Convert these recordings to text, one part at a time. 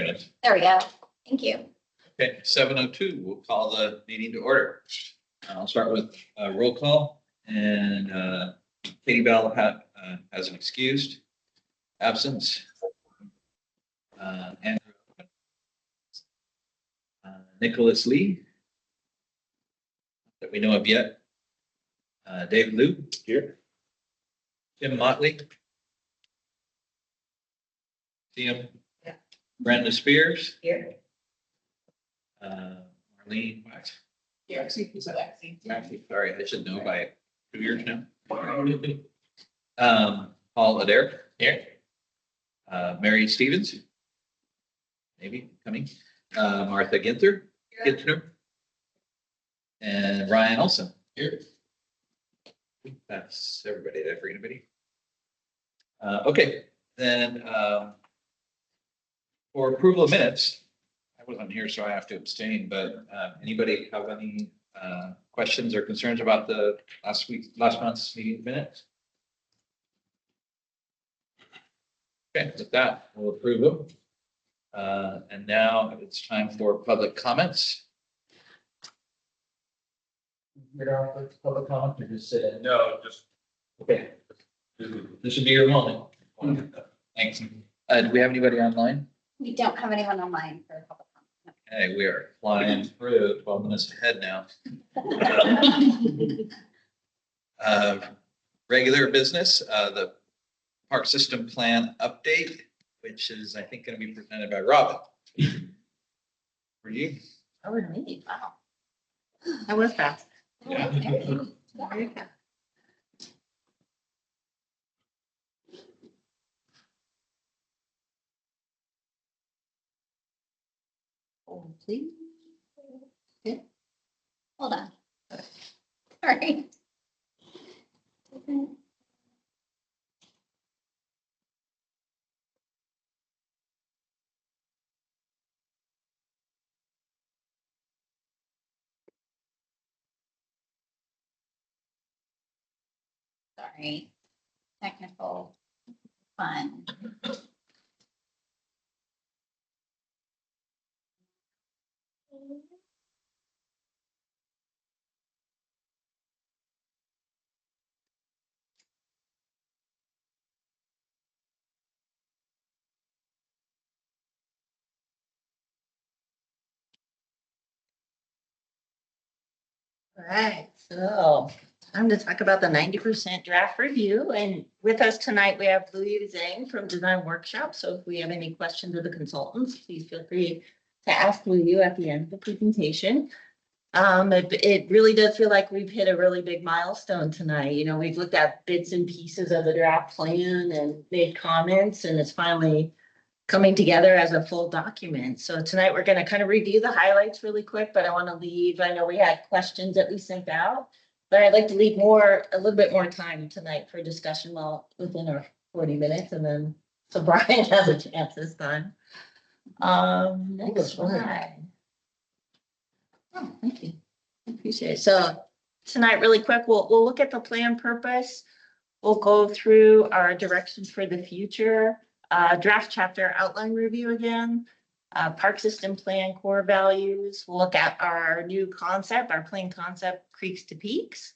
minutes. There we go. Thank you. Okay, 7:02, we'll call the meeting to order. I'll start with a roll call, and Katie Bell has an excused absence. Andrew, Nicholas Lee, that we know of yet. David Liu here. Tim Motley. See him? Yeah. Brenda Spears. Here. Marlene Wax. Here. Actually, sorry, I should know by 2 years now. Paul Adair here. Mary Stevens. Maybe coming. Martha Ginther. And Ryan Olson here. That's everybody. Did I forget anybody? Okay, then for approval of minutes, I wasn't here, so I have to abstain, but anybody have any questions or concerns about the last month's meeting minutes? Okay, with that, we'll approve them. And now it's time for public comments. You're off with public comment or just sit in? No, just. Okay. This should be your moment. Thanks. Do we have anybody online? We don't have anyone online for public comment. Hey, we are flying through 12 minutes ahead now. Regular business, the park system plan update, which is, I think, going to be presented by Robin. For you? Oh, really? Wow. That was fast. Yeah. Very fast. Oh, please. Okay. Hold on. Sorry. Sorry. Technical fun. All right, so time to talk about the 90% draft review. And with us tonight, we have Louis Zhang from Design Workshop. So if we have any questions of the consultants, please feel free to ask Louis at the end of the presentation. It really does feel like we've hit a really big milestone tonight. You know, we've looked at bits and pieces of the draft plan and made comments, and it's finally coming together as a full document. So tonight we're going to kind of review the highlights really quick, but I want to leave. I know we had questions that we sent out, but I'd like to leave a little bit more time tonight for discussion within our 40 minutes. And then, so Brian has a chance this time. Next slide. Oh, thank you. I appreciate it. So tonight, really quick, we'll look at the plan purpose. We'll go through our directions for the future. Draft chapter outline review again, park system plan core values. We'll look at our new concept, our plan concept, creeks to peaks.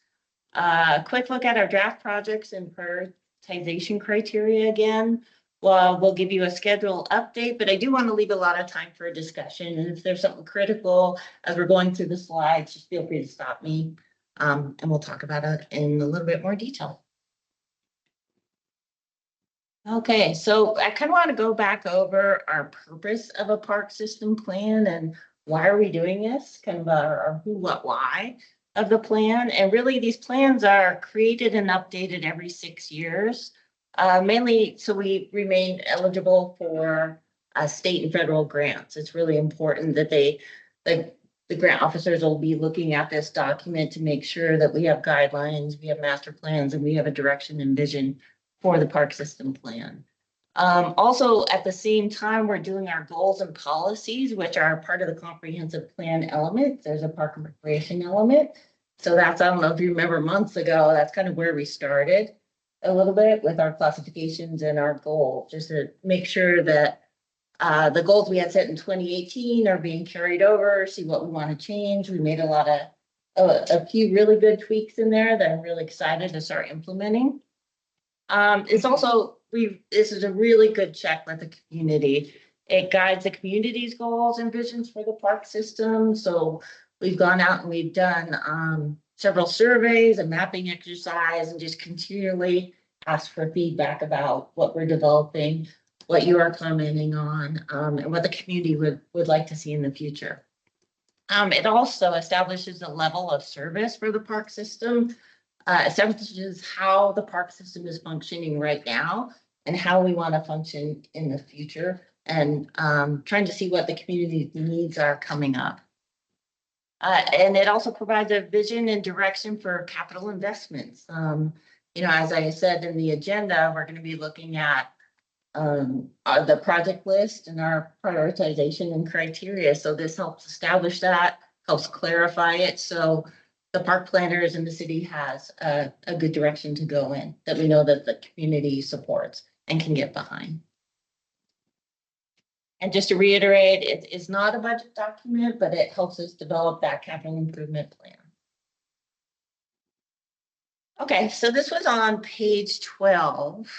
Quick look at our draft projects and prioritization criteria again. Well, we'll give you a schedule update, but I do want to leave a lot of time for a discussion. And if there's something critical as we're going through the slides, just feel free to stop me, and we'll talk about it in a little bit more detail. Okay, so I kind of want to go back over our purpose of a park system plan and why are we doing this, kind of our who, what, why of the plan. And really these plans are created and updated every 6 years, mainly so we remain eligible for state and federal grants. It's really important that the grant officers will be looking at this document to make sure that we have guidelines, we have master plans, and we have a direction and vision for the park system plan. Also, at the same time, we're doing our goals and policies, which are part of the comprehensive plan element. There's a park and recreation element. So that's, I don't know if you remember months ago, that's kind of where we started a little bit with our classifications and our goal, just to make sure that The goals we had set in 2018 are being carried over, see what we want to change. We made a few really good tweaks in there that I'm really excited to start implementing. It's also, this is a really good check with the community. It guides the community's goals and visions for the park system. So we've gone out and we've done several surveys, a mapping exercise, and just continually ask for feedback about what we're developing, what you are commenting on, and what the community would like to see in the future. It also establishes a level of service for the park system, establishes how the park system is functioning right now and how we want to function in the future, and trying to see what the community needs are coming up. And it also provides a vision and direction for capital investments. As I said in the agenda, we're going to be looking at the project list and our prioritization and criteria. So this helps establish that, helps clarify it. So the park planners in the city has a good direction to go in that we know that the community supports and can get behind. And just to reiterate, it is not a budget document, but it helps us develop that capital improvement plan. Okay, so this was on page 12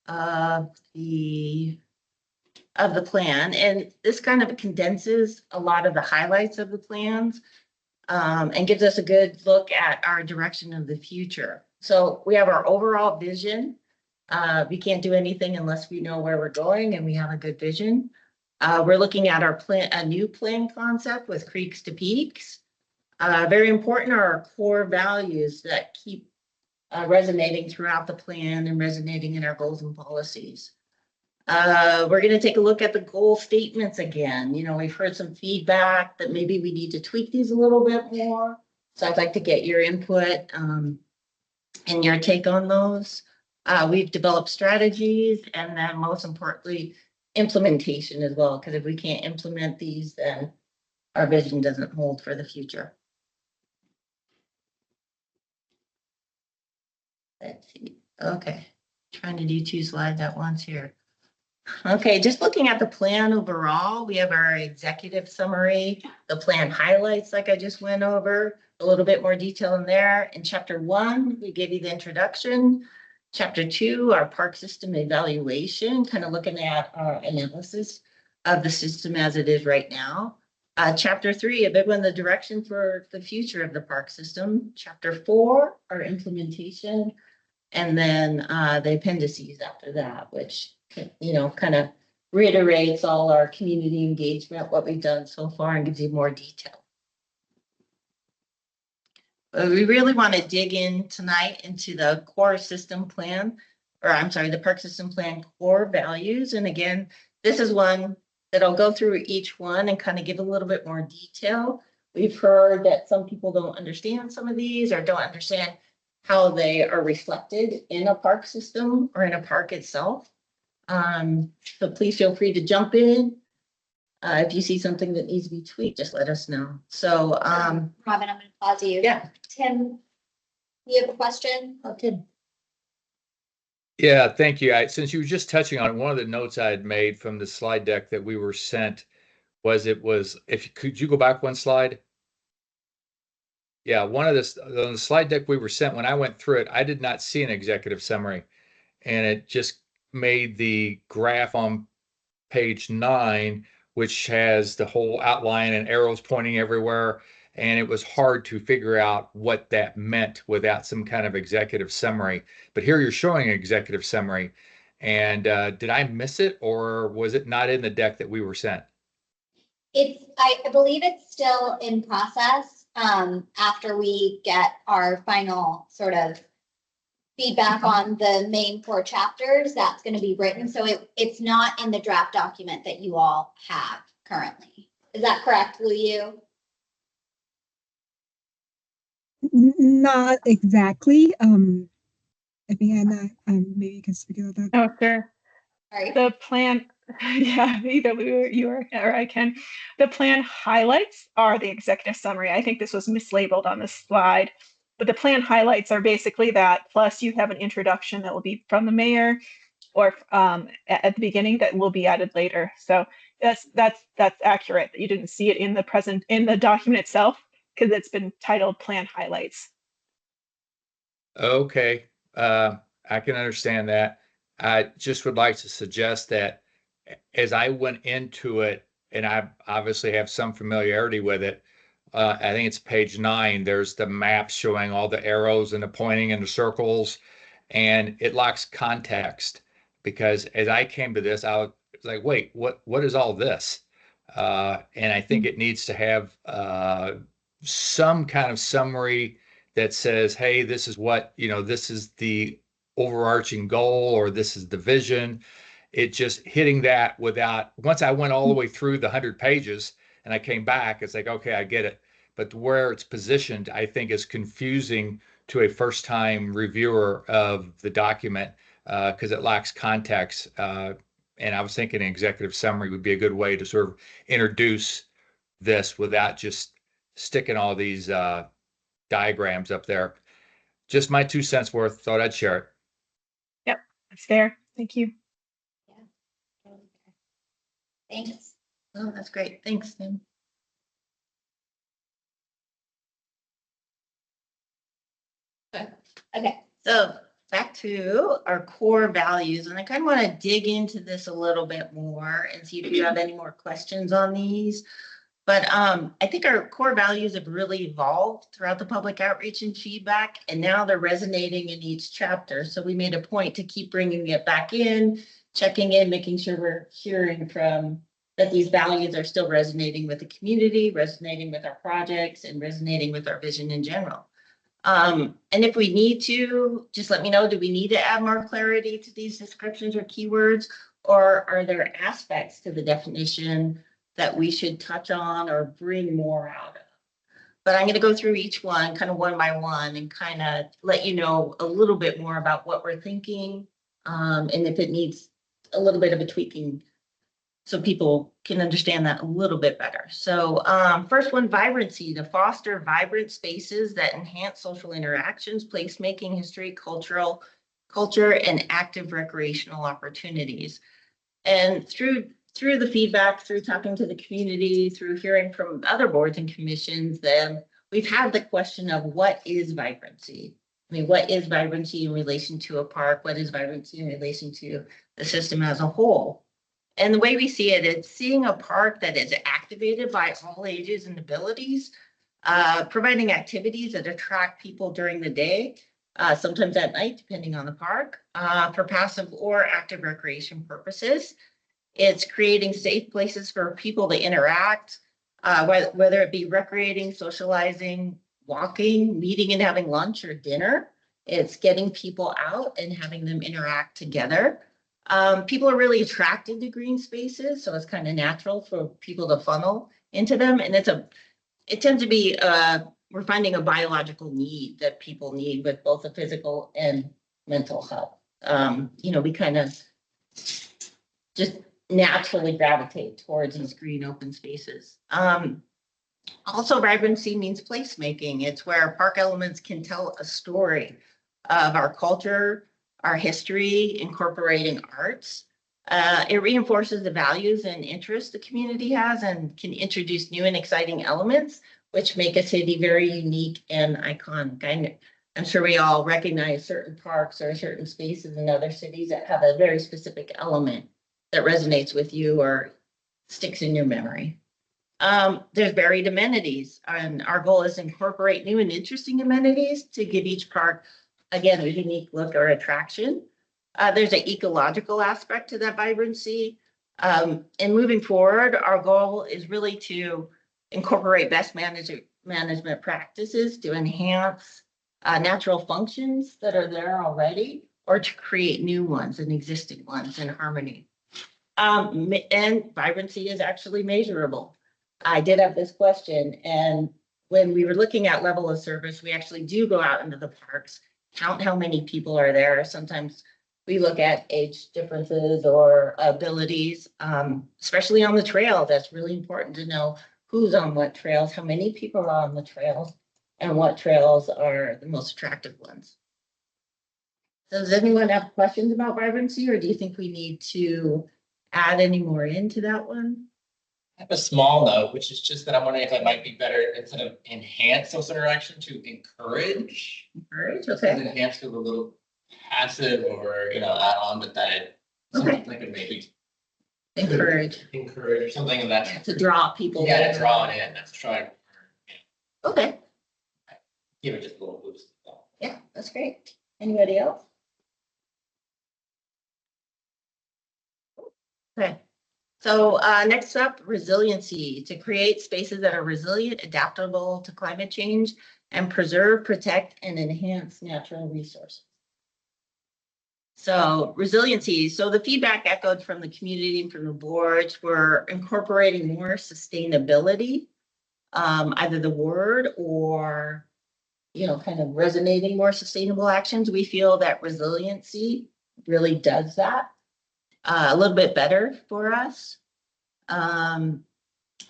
of the plan, and this kind of condenses a lot of the highlights of the plans and gives us a good look at our direction of the future. So we have our overall vision. We can't do anything unless we know where we're going and we have a good vision. We're looking at our plan, a new plan concept with creeks to peaks. Very important are our core values that keep resonating throughout the plan and resonating in our goals and policies. We're going to take a look at the goal statements again. We've heard some feedback that maybe we need to tweak these a little bit more. So I'd like to get your input and your take on those. We've developed strategies, and then most importantly, implementation as well, because if we can't implement these, then our vision doesn't hold for the future. Let's see. Okay, trying to do 2 slides at once here. Okay, just looking at the plan overall, we have our executive summary, the plan highlights like I just went over, a little bit more detail in there. In chapter 1, we gave you the introduction. Chapter 2, our park system evaluation, kind of looking at our analysis of the system as it is right now. Chapter 3, a big one, the direction for the future of the park system. Chapter 4, our implementation. And then the appendices after that, which, kind of reiterates all our community engagement, what we've done so far, and gives you more detail. But we really want to dig in tonight into the core system plan, the park system plan core values. And again, this is one that I'll go through each one and kind of give a little bit more detail. We've heard that some people don't understand some of these or don't understand how they are reflected in a park system or in a park itself. So please feel free to jump in. If you see something that needs to be tweaked, just let us know. So, Robin, I'm going to pause you. Yeah. Tim, you have a question? Oh, Tim. Yeah, thank you. Since you were just touching on it, one of the notes I had made from the slide deck that we were sent was could you go back one slide? Yeah, on the slide deck we were sent, when I went through it, I did not see an executive summary, and it just made the graph on page 9, which has the whole outline and arrows pointing everywhere. And it was hard to figure out what that meant without some kind of executive summary. But here you're showing an executive summary. And did I miss it, or was it not in the deck that we were sent? I believe it's still in process after we get our final sort of feedback on the main 4 chapters. That's going to be written. So it's not in the draft document that you all have currently. Is that correct, Lu? Not exactly. I think Anna, maybe you can speak about that. Oh, sure. Sorry. The plan, yeah, either you or I can. The plan highlights are the executive summary. I think this was mislabeled on this slide, but the plan highlights are basically that. Plus, you have an introduction that will be from the mayor, or at the beginning that will be added later. So that's accurate. You didn't see it in the document itself because it's been titled Plan Highlights. Okay, I can understand that. I just would like to suggest that as I went into it, and I obviously have some familiarity with it, I think it's page 9. There's the map showing all the arrows and the pointing and the circles, and it lacks context because as I came to this, I was like, wait, what is all this? And I think it needs to have some kind of summary that says, hey, this is what, this is the overarching goal, or this is the vision. It just hitting that without, once I went all the way through the 100 pages and I came back, it's like, okay, I get it. But where it's positioned, I think is confusing to a first time reviewer of the document because it lacks context. And I was thinking an executive summary would be a good way to sort of introduce this without just sticking all these diagrams up there. Just my 2 cents worth. Thought I'd share it. Yep, that's fair. Thank you. Thanks. Oh, that's great. Thanks, Tim. Okay. So back to our core values, and I kind of want to dig into this a little bit more and see if you have any more questions on these. But I think our core values have really evolved throughout the public outreach and feedback, and now they're resonating in each chapter. So we made a point to keep bringing it back in, checking in, making sure we're hearing from that these values are still resonating with the community, resonating with our projects, and resonating with our vision in general. And if we need to, just let me know, do we need to add more clarity to these descriptions or keywords, or are there aspects to the definition that we should touch on or bring more out of? But I'm going to go through each one kind of one by one and kind of let you know a little bit more about what we're thinking, and if it needs a little bit of a tweaking so people can understand that a little bit better. So first one, vibrancy, to foster vibrant spaces that enhance social interactions, placemaking, history, culture, and active recreational opportunities. And through the feedback, through talking to the community, through hearing from other boards and commissions, then we've had the question of what is vibrancy? I mean, what is vibrancy in relation to a park? What is vibrancy in relation to the system as a whole? And the way we see it, it's seeing a park that is activated by all ages and abilities, providing activities that attract people during the day, sometimes at night, depending on the park, for passive or active recreation purposes. It's creating safe places for people to interact, whether it be recreating, socializing, walking, meeting and having lunch or dinner. It's getting people out and having them interact together. People are really attracted to green spaces, so it's kind of natural for people to funnel into them. And it tends to be, we're finding a biological need that people need with both the physical and mental health. We kind of just naturally gravitate towards these green open spaces. Also, vibrancy means placemaking. It's where park elements can tell a story of our culture, our history, incorporating arts. It reinforces the values and interests the community has and can introduce new and exciting elements, which make a city very unique and iconic. I'm sure we all recognize certain parks or certain spaces in other cities that have a very specific element that resonates with you or sticks in your memory. There's varied amenities, and our goal is to incorporate new and interesting amenities to give each park, again, a unique look or attraction. There's an ecological aspect to that vibrancy. And moving forward, our goal is really to incorporate best management practices to enhance natural functions that are there already, or to create new ones and existing ones in harmony. And vibrancy is actually measurable. I did have this question, and when we were looking at level of service, we actually do go out into the parks, count how many people are there. Sometimes we look at age differences or abilities, especially on the trail. That's really important to know who's on what trails, how many people are on the trails, and what trails are the most attractive ones. Does anyone have questions about vibrancy, or do you think we need to add any more into that one? I have a small note, which is just that I'm wondering if it might be better instead of enhance social interaction to encourage. Encourage, Because okay. enhance feels a little passive or, add on, but that it, Okay. something could maybe Encourage encourage or something in that. to draw people. Yeah, to draw it in, that's trying, Okay, give it just a little boost. yeah, that's great. Anybody else? Okay, so next up, resiliency, to create spaces that are resilient, adaptable to climate change, and preserve, protect, and enhance natural resources. So resiliency, so the feedback echoed from the community and from the boards were incorporating more sustainability, either the word or, kind of resonating more sustainable actions. We feel that resiliency really does that a little bit better for us. And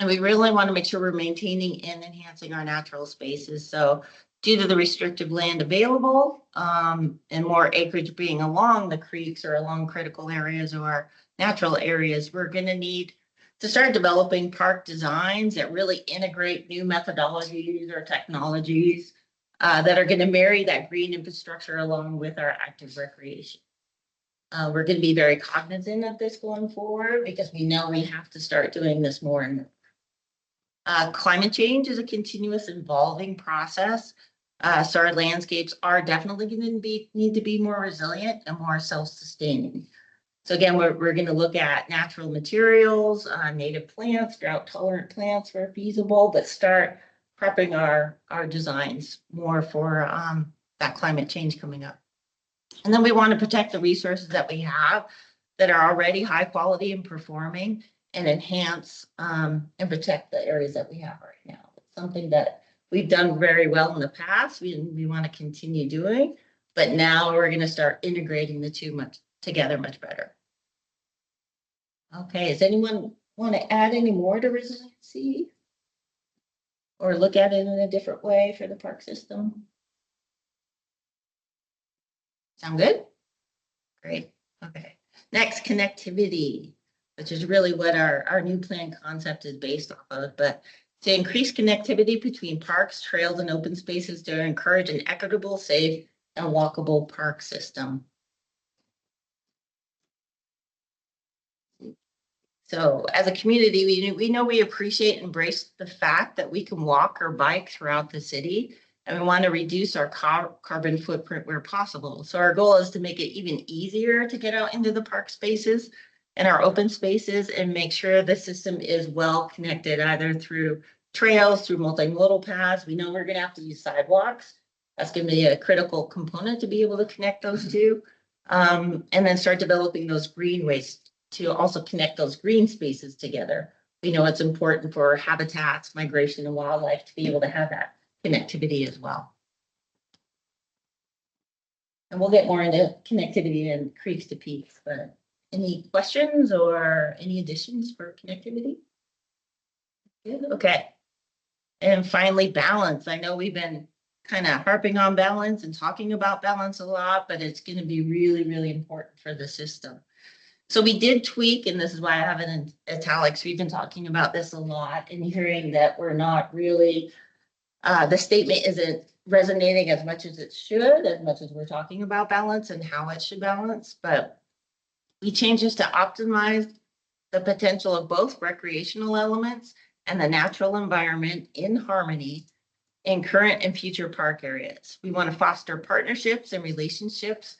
we really want to make sure we're maintaining and enhancing our natural spaces. So due to the restrictive land available and more acreage being along the creeks or along critical areas or natural areas, we're going to need to start developing park designs that really integrate new methodologies or technologies that are going to marry that green infrastructure along with our active recreation. We're going to be very cognizant of this going forward because we know we have to start doing this more and more. Climate change is a continuous evolving process. So our landscapes are definitely going to need to be more resilient and more self-sustaining. So again, we're going to look at natural materials, native plants, drought-tolerant plants where feasible, but start prepping our designs more for that climate change coming up. And then we want to protect the resources that we have that are already high quality and performing, and enhance and protect the areas that we have right now. It's something that we've done very well in the past. We want to continue doing, but now we're going to start integrating the two together much better. Okay, does anyone want to add any more to resiliency? Or look at it in a different way for the park system? Sound good? Great, okay. Next, connectivity, which is really what our new plan concept is based off of, but to increase connectivity between parks, trails, and open spaces to encourage an equitable, safe, and walkable park system. So as a community, we know we appreciate and embrace the fact that we can walk or bike throughout the city, and we want to reduce our carbon footprint where possible. So our goal is to make it even easier to get out into the park spaces and our open spaces and make sure the system is well connected, either through trails, through multimodal paths. We know we're going to have to use sidewalks. That's going to be a critical component to be able to connect those two. And then start developing those greenways to also connect those green spaces together. We know it's important for habitats, migration, and wildlife to be able to have that connectivity as well. And we'll get more into connectivity and creeks to peaks, but any questions or any additions for connectivity? Good, okay. And finally, balance. I know we've been kind of harping on balance and talking about balance a lot, but it's going to be really, really important for the system. So we did tweak, and this is why I have it in italics. We've been talking about this a lot and hearing that we're not really, the statement isn't resonating as much as it should, as much as we're talking about balance and how it should balance. But we changed this to optimize the potential of both recreational elements and the natural environment in harmony in current and future park areas. We want to foster partnerships and relationships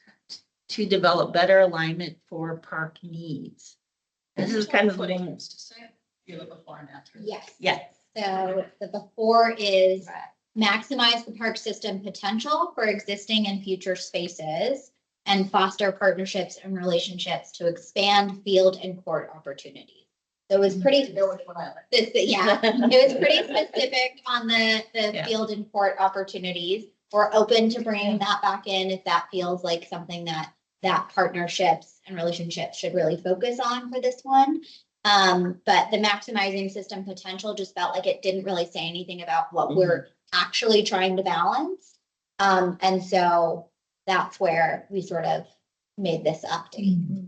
to develop better alignment for park needs. This is kind of the one. To say, you have a before and after. Yes. Yes. So the before is maximize the park system potential for existing and future spaces and foster partnerships and relationships to expand field and court opportunities. So it was pretty, yeah, it was pretty specific on the field and court opportunities. We're open to bringing that back in if that feels like something that partnerships and relationships should really focus on for this one. But the maximizing system potential just felt like it didn't really say anything about what we're actually trying to balance. And so that's where we sort of made this update.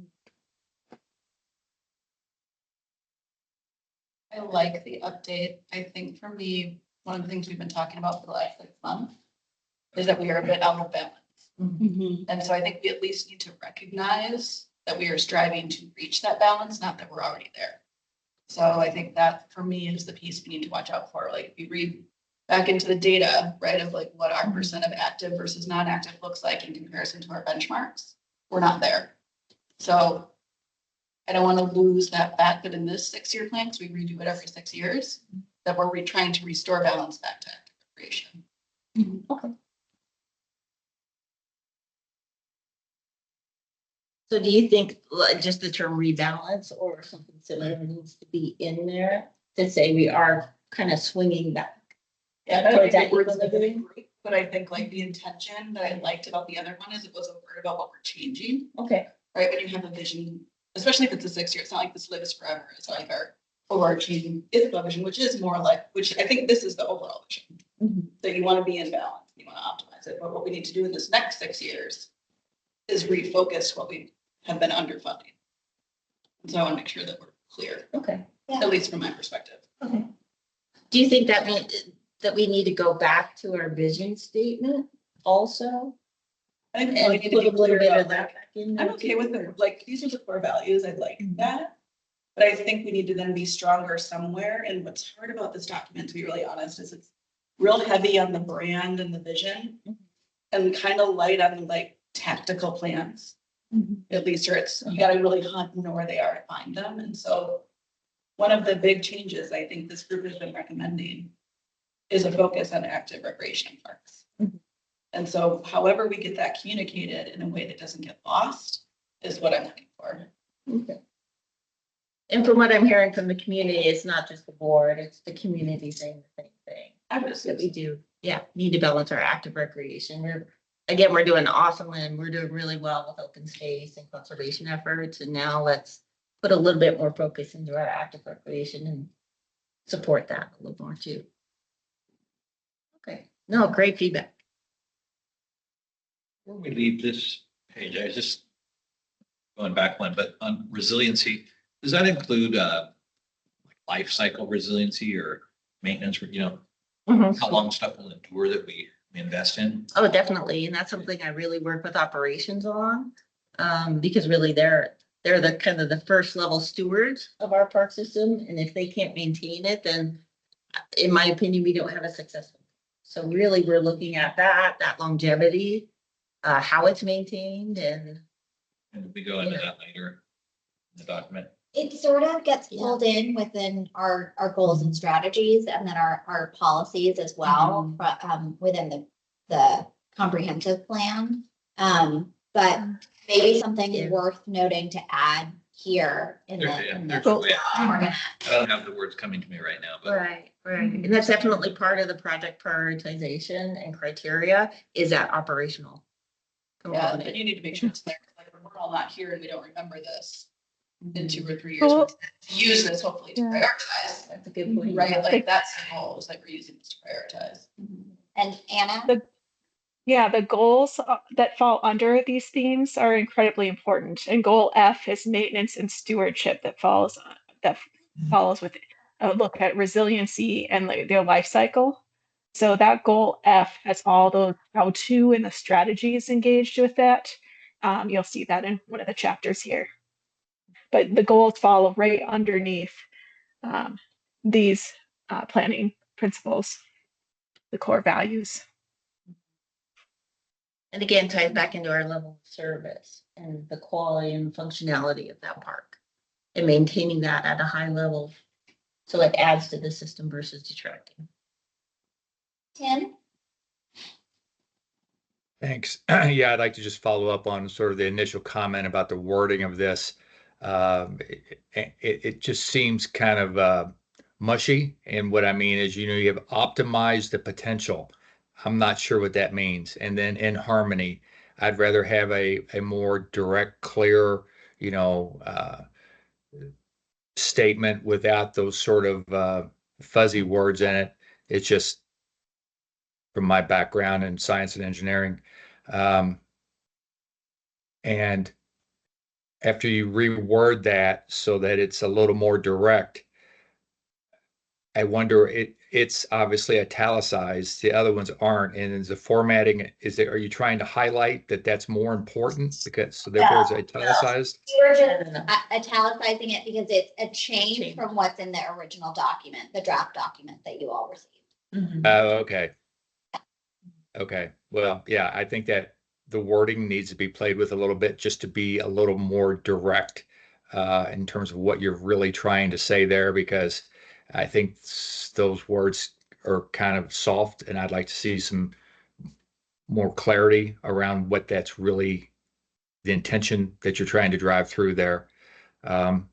I like the update. I think for me, one of the things we've been talking about for the last 6 months is that we are a bit out of balance. And so I think we at least need to recognize that we are striving to reach that balance, not that we're already there. So I think that for me is the piece we need to watch out for. Like if we read back into the data, right, of like what our percent of active versus non-active looks like in comparison to our benchmarks, we're not there. So I don't want to lose that fact that in this 6-year plan, because we redo it every 6 years, that we're trying to restore balance back to active recreation. Okay. So do you think just the term rebalance or something similar needs to be in there to say we are kind of swinging back? Yeah, I don't Towards think that the words equilibrium? specific, but I think like the intention that I liked about the other one is it was a word about what we're changing, Okay. right? When you have a vision, especially if it's a 6-year, it's not like this lives forever. It's like our overarching Issaquah vision, which is more like, which I think this is the overall vision. That you want to be in balance, you want to optimize it. But what we need to do in this next 6 years is refocus what we have been underfunding. And so I want to make sure that we're clear, Okay. at least from my perspective. Okay. Do you think that means that we need to go back to our vision statement also? I think we And really need to put be a little clear bit about of that back in there I'm okay too? with it. Like, these are the core values. I like that. But I think we need to then be stronger somewhere. And what's hard about this document, to be really honest, is it's real heavy on the brand and the vision and kind of light on like tactical plans. At least, or it's, you gotta really hunt and know where they are to find them. And so one of the big changes I think this group has been recommending is a focus on active recreation parks. And so however we get that communicated in a way that doesn't get lost is what I'm looking for. Okay. And from what I'm hearing from the community, it's not just the board, it's the community saying the same thing. I would assume That we do, yeah, need to balance our active recreation. We're doing awesome and we're doing really well with open space and conservation efforts. And now let's put a little bit more focus into our active recreation and support that a little more too. Okay, no, great feedback. Before we leave this page, I was just going back one, but on resiliency, does that include like life cycle resiliency or maintenance, how long stuff will endure that we invest in? Oh, definitely. And that's something I really work with operations on. Because really they're the kind of the first level stewards of our park system. And if they can't maintain it, then in my opinion, we don't have a successful. So really, we're looking at that longevity, how it's maintained and. And we go into that later in the document. It sort of gets pulled in within our goals and strategies and then our policies as well, within the comprehensive plan. But maybe something worth noting to add here in the. I don't have the words coming to me right now, but Right. And that's definitely part of the project prioritization and criteria is that operational. Yeah, component. and you need to make sure it's there. Like when we're all not here and we don't remember this in 2 or 3 years, Cool. to use this hopefully to Yeah. prioritize, That's a good point. right? Like that's the goal, is like we're using this to prioritize. And Anna? Yeah, the goals that fall under these themes are incredibly important. And goal F is maintenance and stewardship that follows with a look at resiliency and their life cycle. So that goal F has all those how-to and the strategies engaged with that. You'll see that in one of the chapters here. But the goals follow right underneath these planning principles, the core values. And again, ties back into our level of service and the quality and functionality of that park and maintaining that at a high level. So it adds to the system versus detracting. Tim? Thanks. Yeah, I'd like to just follow up on sort of the initial comment about the wording of this. It just seems kind of mushy. And what I mean is, you have optimized the potential. I'm not sure what that means. And then in harmony, I'd rather have a more direct, clear, statement without those sort of fuzzy words in it. It's just from my background in science and engineering. And after you reword that so that it's a little more direct, I wonder, it's obviously italicized, the other ones aren't, and is the formatting, are you trying to highlight that that's more important because, so therefore it's italicized? We were just italicizing it because it's a change from what's in the original document, the draft document that you all received. Oh, okay. Okay, well, yeah, I think that the wording needs to be played with a little bit just to be a little more direct in terms of what you're really trying to say there, because I think those words are kind of soft, and I'd like to see some more clarity around what that's really the intention that you're trying to drive through there. Um,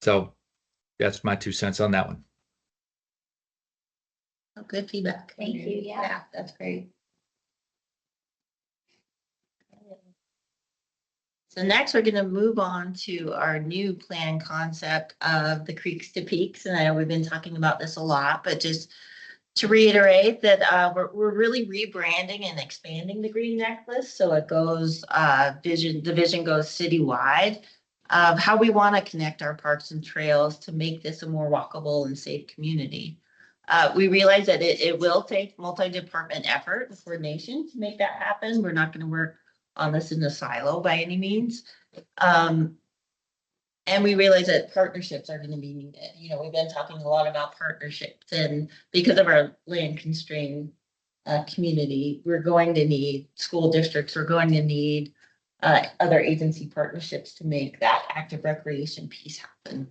so that's my 2 cents on that one. Oh, good feedback. Thank you, yeah. That's great. So next, we're going to move on to our new plan concept of the creeks to peaks. And I know we've been talking about this a lot, but just to reiterate that we're really rebranding and expanding the green necklace. So it goes the vision goes citywide of how we want to connect our parks and trails to make this a more walkable and safe community. We realize that it will take multi-department effort and coordination to make that happen. We're not going to work on this in a silo by any means. And we realize that partnerships are going to be needed. You know, we've been talking a lot about partnerships, and because of our land constrained community, we're going to need school districts, we're going to need other agency partnerships to make that active recreation piece happen.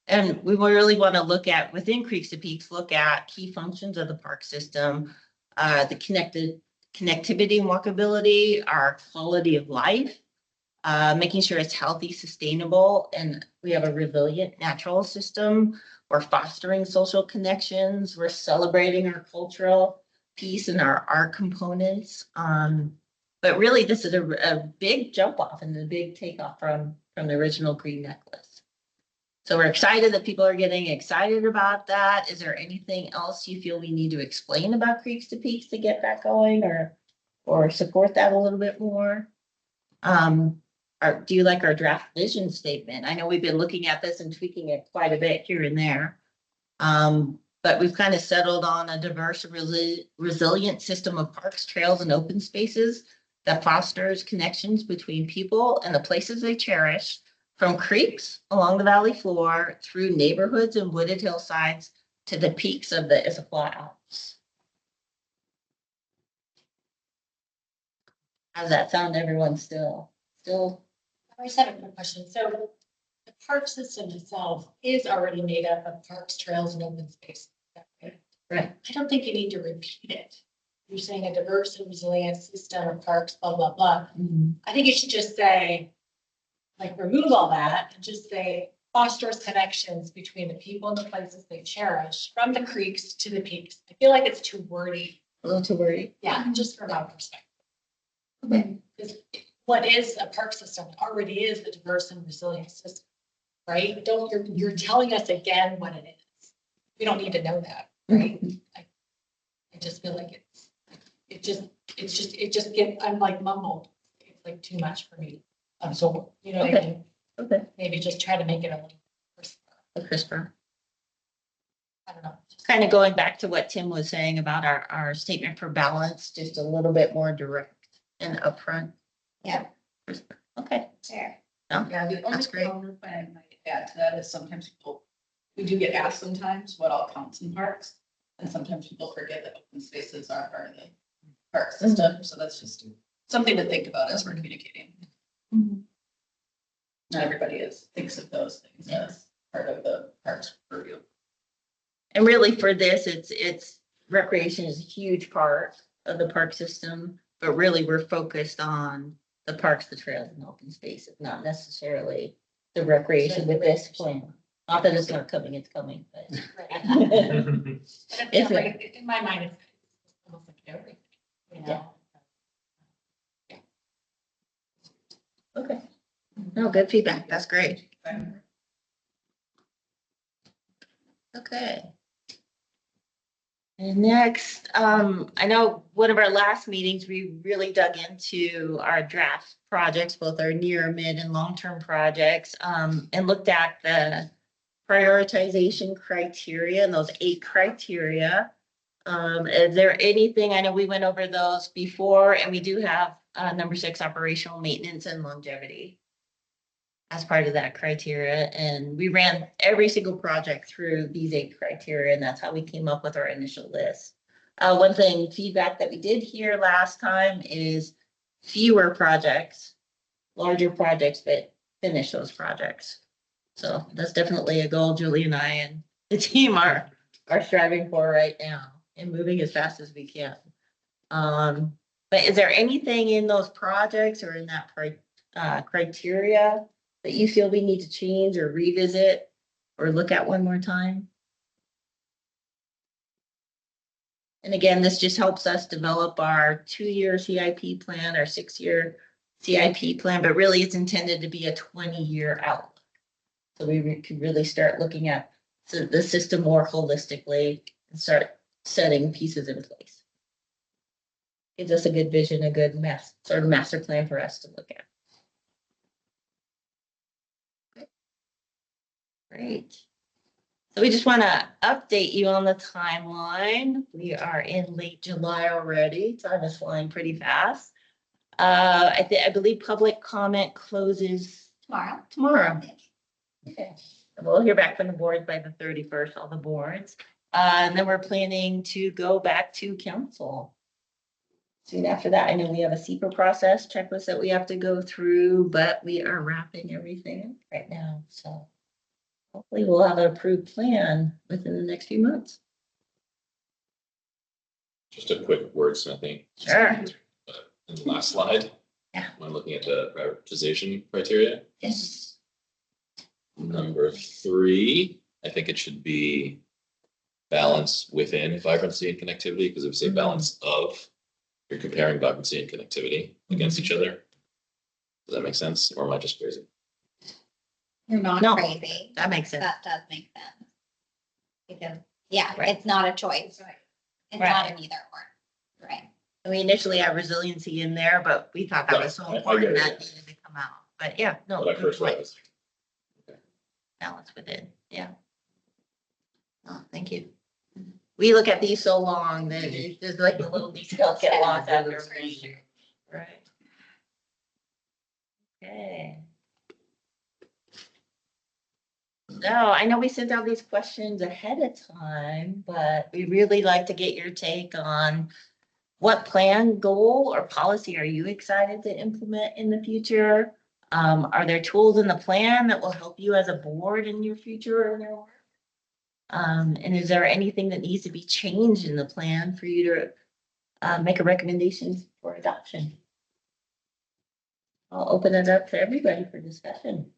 And we really want to look at, within Creeks to Peaks, look at key functions of the park system, the connectivity and walkability, our quality of life, making sure it's healthy, sustainable, and we have a resilient natural system. We're fostering social connections. We're celebrating our cultural piece and our art components. But really, this is a big jump off and a big takeoff from the original Green Necklace. So we're excited that people are getting excited about that. Is there anything else you feel we need to explain about Creeks to Peaks to get that going, or support that a little bit more? Do you like our draft vision statement? I know we've been looking at this and tweaking it quite a bit here and there. But we've kind of settled on a diverse, resilient system of parks, trails, and open spaces that fosters connections between people and the places they cherish, from creeks along the valley floor through neighborhoods and wooded hillsides to the peaks of the Issaquah Alps. How's that sound, everyone? Still? I just have a quick question. So the park system itself is already made up of parks, trails, and open space. Right. I don't think you need to repeat it. You're saying a diverse and resilient system of parks, blah, blah, blah. Mm-hmm. I think you should just say, like, remove all that and just say fosters connections between the people and the places they cherish, from the creeks to the peaks. I feel like it's too wordy. A little too wordy. Yeah, just from my perspective. Okay. Because what is a park system already is a diverse and resilient system, right? You're telling us again what it is. We don't need to know that, right? I just feel like it just get, I'm like mumbled. It's like too much for me. So, you know what I mean? Okay. Maybe just try to make it a little crisper. Crisper. I don't know. Kind of going back to what Tim was saying about our statement for balance, just a little bit more direct and upfront. Yeah. Okay. Fair. No, Yeah, the only that's great. comment I might add to that is sometimes we do get asked sometimes what all counts in parks. And sometimes people forget that open spaces are part of the park system. So that's just something to think about as we're communicating. Not everybody thinks of those things as part of the parks purview. And really for this, it's recreation is a huge part of the park system, but really we're focused on the parks, the trails, and open spaces, not necessarily the recreation with this plan. Not that it's not coming, it's coming, but. It's right. In my mind, it's almost like everything, you know? Yeah. Okay. No, good feedback. That's great. Okay. And next, I know one of our last meetings, we really dug into our draft projects, both our near, mid, and long-term projects, and looked at the prioritization criteria and those 8 criteria. Is there anything, I know we went over those before, and we do have number 6, operational maintenance and longevity as part of that criteria. And we ran every single project through these 8 criteria, and that's how we came up with our initial list. One thing, feedback that we did hear last time is fewer projects, larger projects, but finish those projects. So that's definitely a goal Julie and I and the team are striving for right now and moving as fast as we can. But is there anything in those projects or in that criteria that you feel we need to change or revisit or look at one more time? And again, this just helps us develop our 2-year CIP plan, our 6-year CIP plan, but really it's intended to be a 20-year outlook. So we can really start looking at the system more holistically and start setting pieces in place. Gives us a good vision, a good sort of master plan for us to look at. Okay. Great. So we just want to update you on the timeline. We are in late July already. Time is flying pretty fast. I believe public comment closes tomorrow. Okay. And we'll hear back from the boards by the 31st, all the boards. And then we're planning to go back to council soon after that. I know we have a CEPA process checklist that we have to go through, but we are wrapping everything right now. So hopefully we'll have an approved plan within the next few months. Just a quick wordsmithing. Sure. In the last slide. Yeah. When looking at the prioritization criteria. Yes. Number 3, I think it should be balance within vibrancy and connectivity, because if we say balance of, you're comparing vibrancy and connectivity against each other. Does that make sense? Or am I just crazy? You're not No. crazy. That makes sense. That does make sense. Because, yeah, Right. it's not a choice. It's Right. not an either or. Right. We initially had resiliency in there, but we thought that was so I get important it. that needed to come out. But yeah, no. When I good first read point. it, I was like, Balance within, yeah. Oh, thank you. We look at these so long that it's just like the little details get lost after. Right. Okay. So I know we sent out these questions ahead of time, but we really like to get your take on what plan, goal, or policy are you excited to implement in the future? Are there tools in the plan that will help you as a board in your future or your work? And is there anything that needs to be changed in the plan for you to make a recommendation for adoption? I'll open it up to everybody for discussion.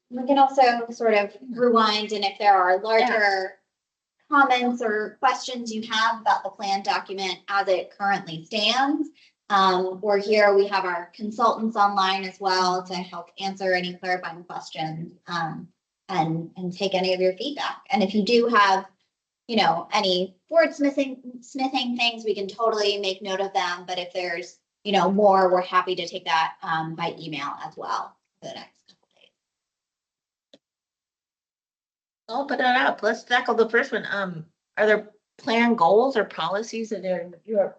We can also sort of rewind, and if there are larger comments or questions you have about the plan document as it currently stands, we're here. We have our consultants online as well to help answer any clarifying questions, and take any of your feedback. And if you do have, any wordsmithing things, we can totally make note of them. But if there's, more, we're happy to take that by email as well for the next couple days. I'll put that up. Let's tackle the first one. Are there plan goals or policies that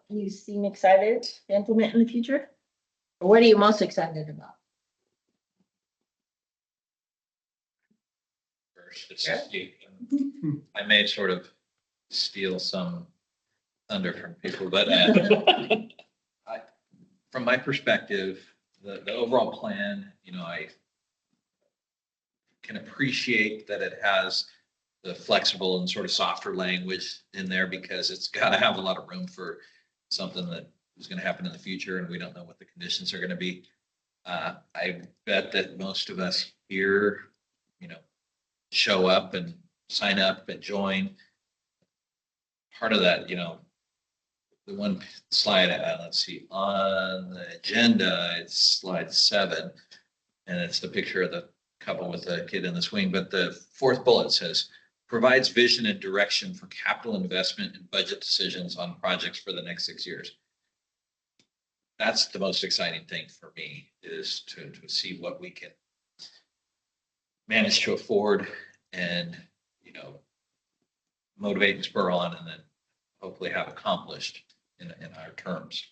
you seem excited to implement in the future? Or what are you most excited about? I may sort of steal some thunder from people, but from my perspective, the overall plan, I can appreciate that it has the flexible and sort of softer language in there, because it's got to have a lot of room for something that is going to happen in the future, and we don't know what the conditions are going to be. I bet that most of us here, show up and sign up and join. Part of that, the one slide, let's see, on the agenda, it's slide 7, and it's the picture of the couple with the kid in the swing. But the 4th bullet says, provides vision and direction for capital investment and budget decisions on projects for the next 6 years. That's the most exciting thing for me, is to see what we can manage to afford and, motivate and spur on, and then hopefully have accomplished in our terms.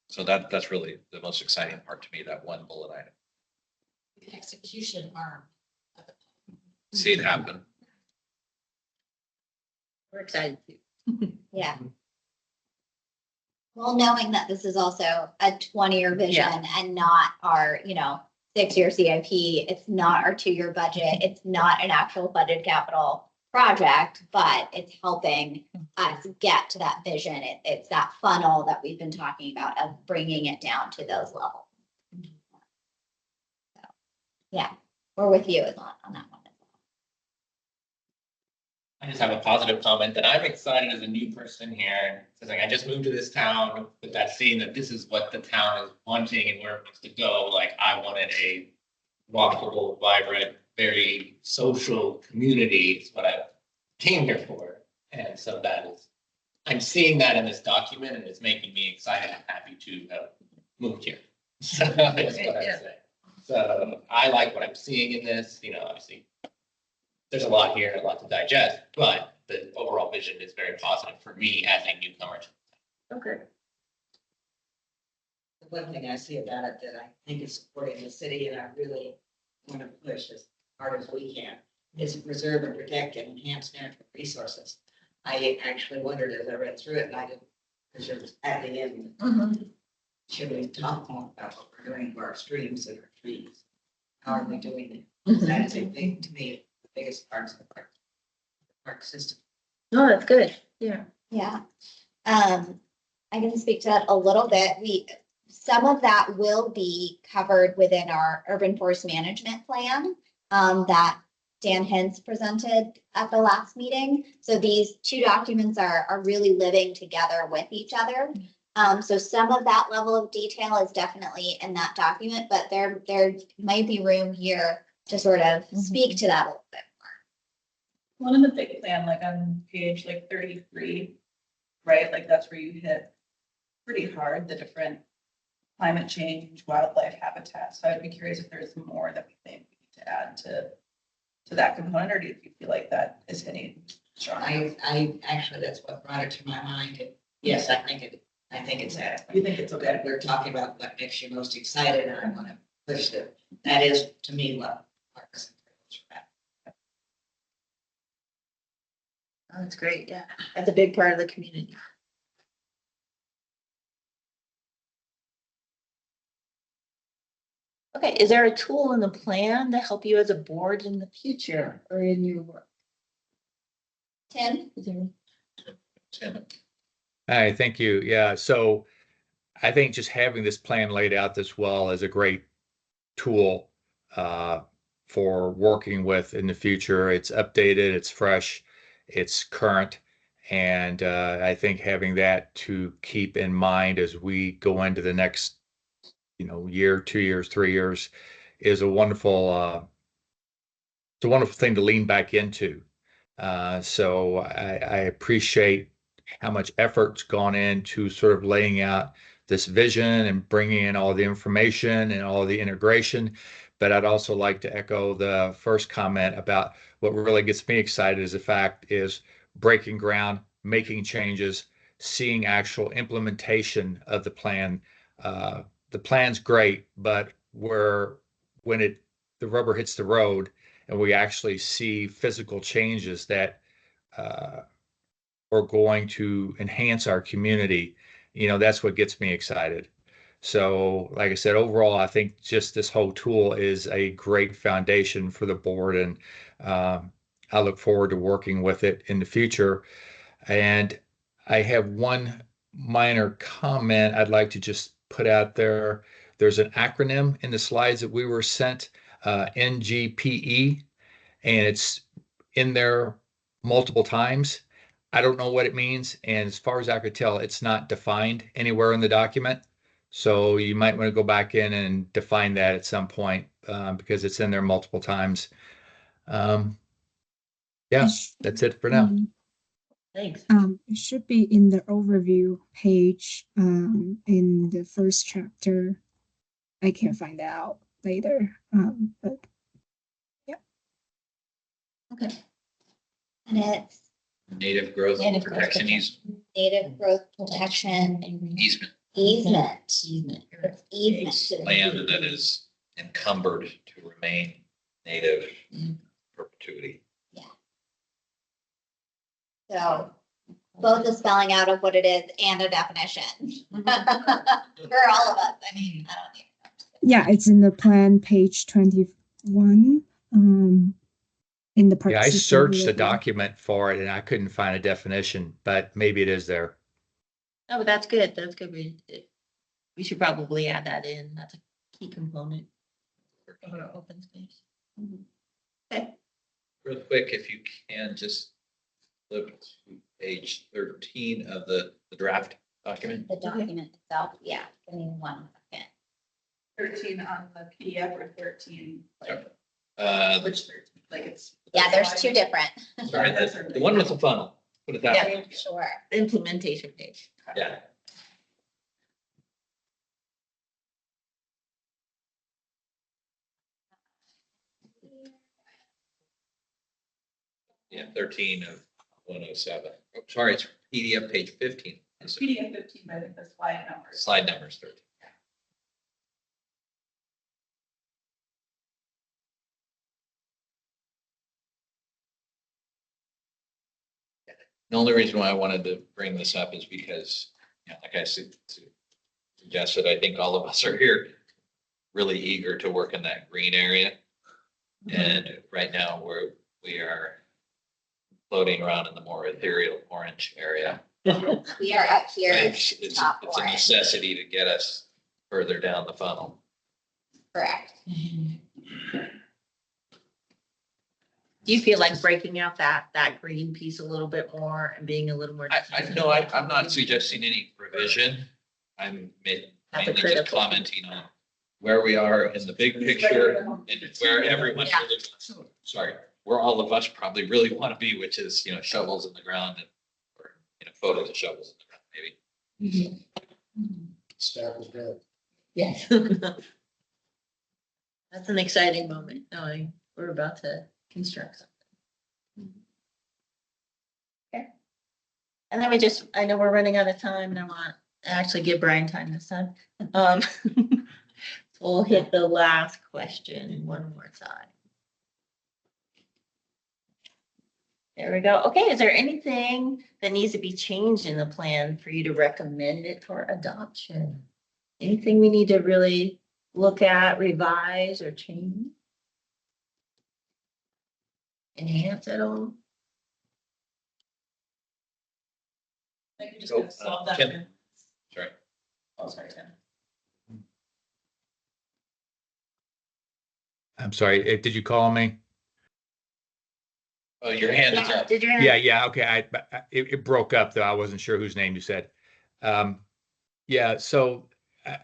So that's really the most exciting part to me, that one bullet item. The execution arm. See it happen. We're excited too. Yeah. Well, knowing that this is also a 20-year vision Yeah. and not our, 6-year CIP, it's not our 2-year budget, it's not an actual budget capital project, but it's helping us get to that vision. It's that funnel that we've been talking about of bringing it down to those levels. So, yeah, we're with you on that one. I just have a positive comment that I'm excited as a new person here. It's like, I just moved to this town with that seeing that this is what the town is wanting and where it wants to go. Like, I wanted a walkable, vibrant, very social community is what I came here for. And so that is, I'm seeing that in this document, and it's making me excited and happy to have moved here. So that's what I say. So I like what I'm seeing in this, obviously. There's a lot here, a lot to digest, but the overall vision is very positive for me as a newcomer. Okay. The one thing I see about it that I think is supporting the city, and I really want to push as hard as we can, is preserve and protect and enhance natural resources. I actually wondered as I read through it, and I didn't, because it was at the end, should we talk more about what we're doing for our streams and our trees? How are we doing it? That is a big, to me, the biggest parts of the park system. No, that's good. Yeah. Yeah. I can speak to that a little bit. Some of that will be covered within our urban forest management plan, that Dan Hintz presented at the last meeting. So these two documents are really living together with each other. So some of that level of detail is definitely in that document, but there might be room here to sort of speak to that a little bit more. One in the big plan, like on page 33, right? Like that's where you hit pretty hard the different climate change, wildlife habitat. So I'd be curious if there's more that we think we need to add to that component, or do you feel like that is hitting strong? I actually, that's what brought it to my mind. And yes, I think it's adequate. You think it's okay? We're talking about what makes you most excited, and I want to push that. That is, to me, what parks and trails are about. Oh, that's great. Yeah. That's a big part of the community. Okay, is there a tool in the plan to help you as a board in the future or in your work? Tim? Is there? Tim. Hi, thank you. Yeah, so I think just having this plan laid out this well is a great tool for working with in the future. It's updated, it's fresh, it's current, and I think having that to keep in mind as we go into the next, year, 2 years, 3 years, is a wonderful thing to lean back into. So I appreciate how much effort's gone into sort of laying out this vision and bringing in all the information and all the integration. But I'd also like to echo the first comment about what really gets me excited is the fact is breaking ground, making changes, seeing actual implementation of the plan. The plan's great, but when the rubber hits the road and we actually see physical changes that are going to enhance our community, that's what gets me excited. So, like I said, overall, I think just this whole tool is a great foundation for the board, and I look forward to working with it in the future. And I have one minor comment I'd like to just put out there. There's an acronym in the slides that we were sent, NGPE, and it's in there multiple times. I don't know what it means, and as far as I could tell, it's not defined anywhere in the document. So you might want to go back in and define that at some point because it's in there multiple times. Yeah, Ish. that's it for now. Thanks. It should be in the overview page, in the first chapter. I can find out later, but Okay. And it's Native growth Native growth protection native growth protection easement easement. Easement. It's easement to the land that is encumbered to remain native perpetuity. So both a spelling out of what it is and a definition. For all of us, I mean, I don't need. yeah, it's in the plan, page 21. In the park Yeah, I system searched the overview. document for it and I couldn't find a definition, but maybe it is there. Oh, but that's good. That's good. We should probably add that in. That's a key component of our open space. Okay. Real quick, if you can, just flip to page 13 of the draft document. The document itself, yeah, give me 1 second. 13 on the PDF or 13, like, Which, which 13, like it's. Yeah, there's 2 different. sorry, the one with the funnel, put it that Yeah. way. Sure. Implementation page. Yeah. Yeah, 13 of 107. Oh, sorry, it's PDF page 15. It's PDF 15, but I think the slide numbers. Slide numbers 13. The only reason why I wanted to bring this up is because, like I suggested, I think all of us are here really eager to work in that green area. And right now we are floating around in the more ethereal orange area. We are up here. It's top a orange. necessity to get us further down the funnel. Correct. Do you feel like breaking out that green piece a little bit more and being a little more? I'm not suggesting any revision. I'm mainly just critical. commenting on where we are in the big picture and where everyone Yeah. really, sorry, where all of us probably really want to be, which is, shovels in the ground or, photos of shovels in the ground, maybe. Staff is dead. Yes. That's an exciting moment, knowing we're about to construct something. Okay. And then I know we're running out of time and I want to actually give Brian time this time. So we'll hit the last question one more time. There we go. Okay, is there anything that needs to be changed in the plan for you to recommend it for adoption? Anything we need to really look at, revise, or change? Enhance at all? I think we just gotta solve that. Tim. Sorry. Oh, sorry, Tim. I'm sorry, did you call me? Oh, your hand is up. Did you? Yeah, okay, it broke up though, I wasn't sure whose name you said. Yeah, so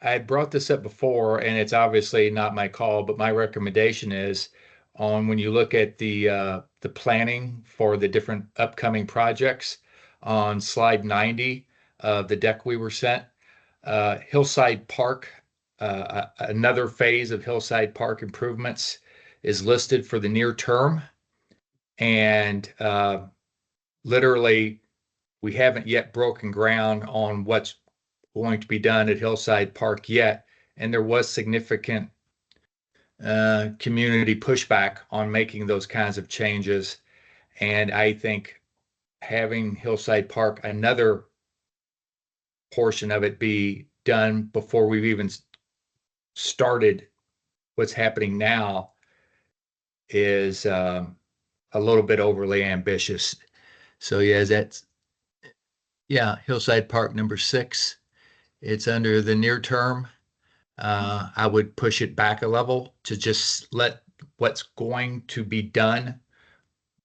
I brought this up before and it's obviously not my call, but my recommendation is on when you look at the planning for the different upcoming projects on slide 90 of the deck we were sent, Hillside Park, another phase of Hillside Park improvements is listed for the near term. And literally, we haven't yet broken ground on what's going to be done at Hillside Park yet. And there was significant community pushback on making those kinds of changes. And I think having Hillside Park, another portion of it be done before we've even started what's happening now is a little bit overly ambitious. So Hillside Park number 6. It's under the near term. I would push it back a level to just let what's going to be done,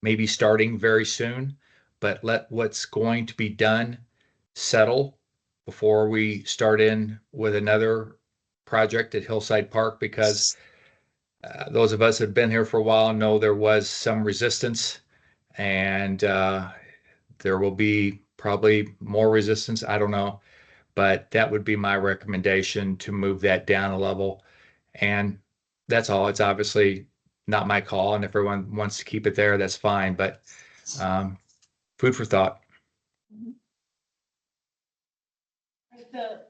maybe starting very soon, but let what's going to be done settle before we start in with another project at Hillside Park, because those of us that have been here for a while know there was some resistance And there will be probably more resistance. I don't know. But that would be my recommendation to move that down a level. And that's all. It's obviously not my call. And if everyone wants to keep it there, that's fine. But food for thought.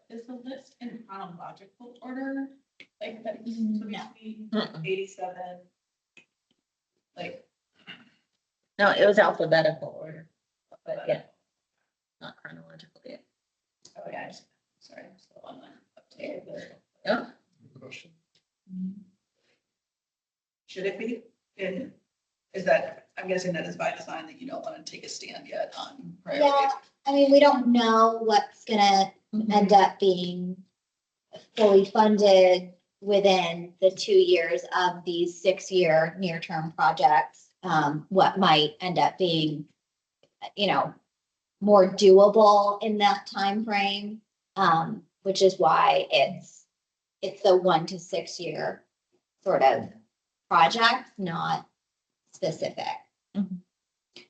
Is the list in chronological order? Like that, so No. between Mm-mm. 87, like, No, it was alphabetical order, but yeah, not chronological yet. oh yeah, sorry, I'm still on the update. Yeah. Should it be in, is that, I'm guessing that is by design that you don't want to take a stand yet on Yeah, priorities? I mean, we don't know what's gonna end up being fully funded within the 2 years of these 6-year near-term projects. What might end up being, you know, more doable in that time frame, which is why it's a 1 to 6 year sort of project, not specific. And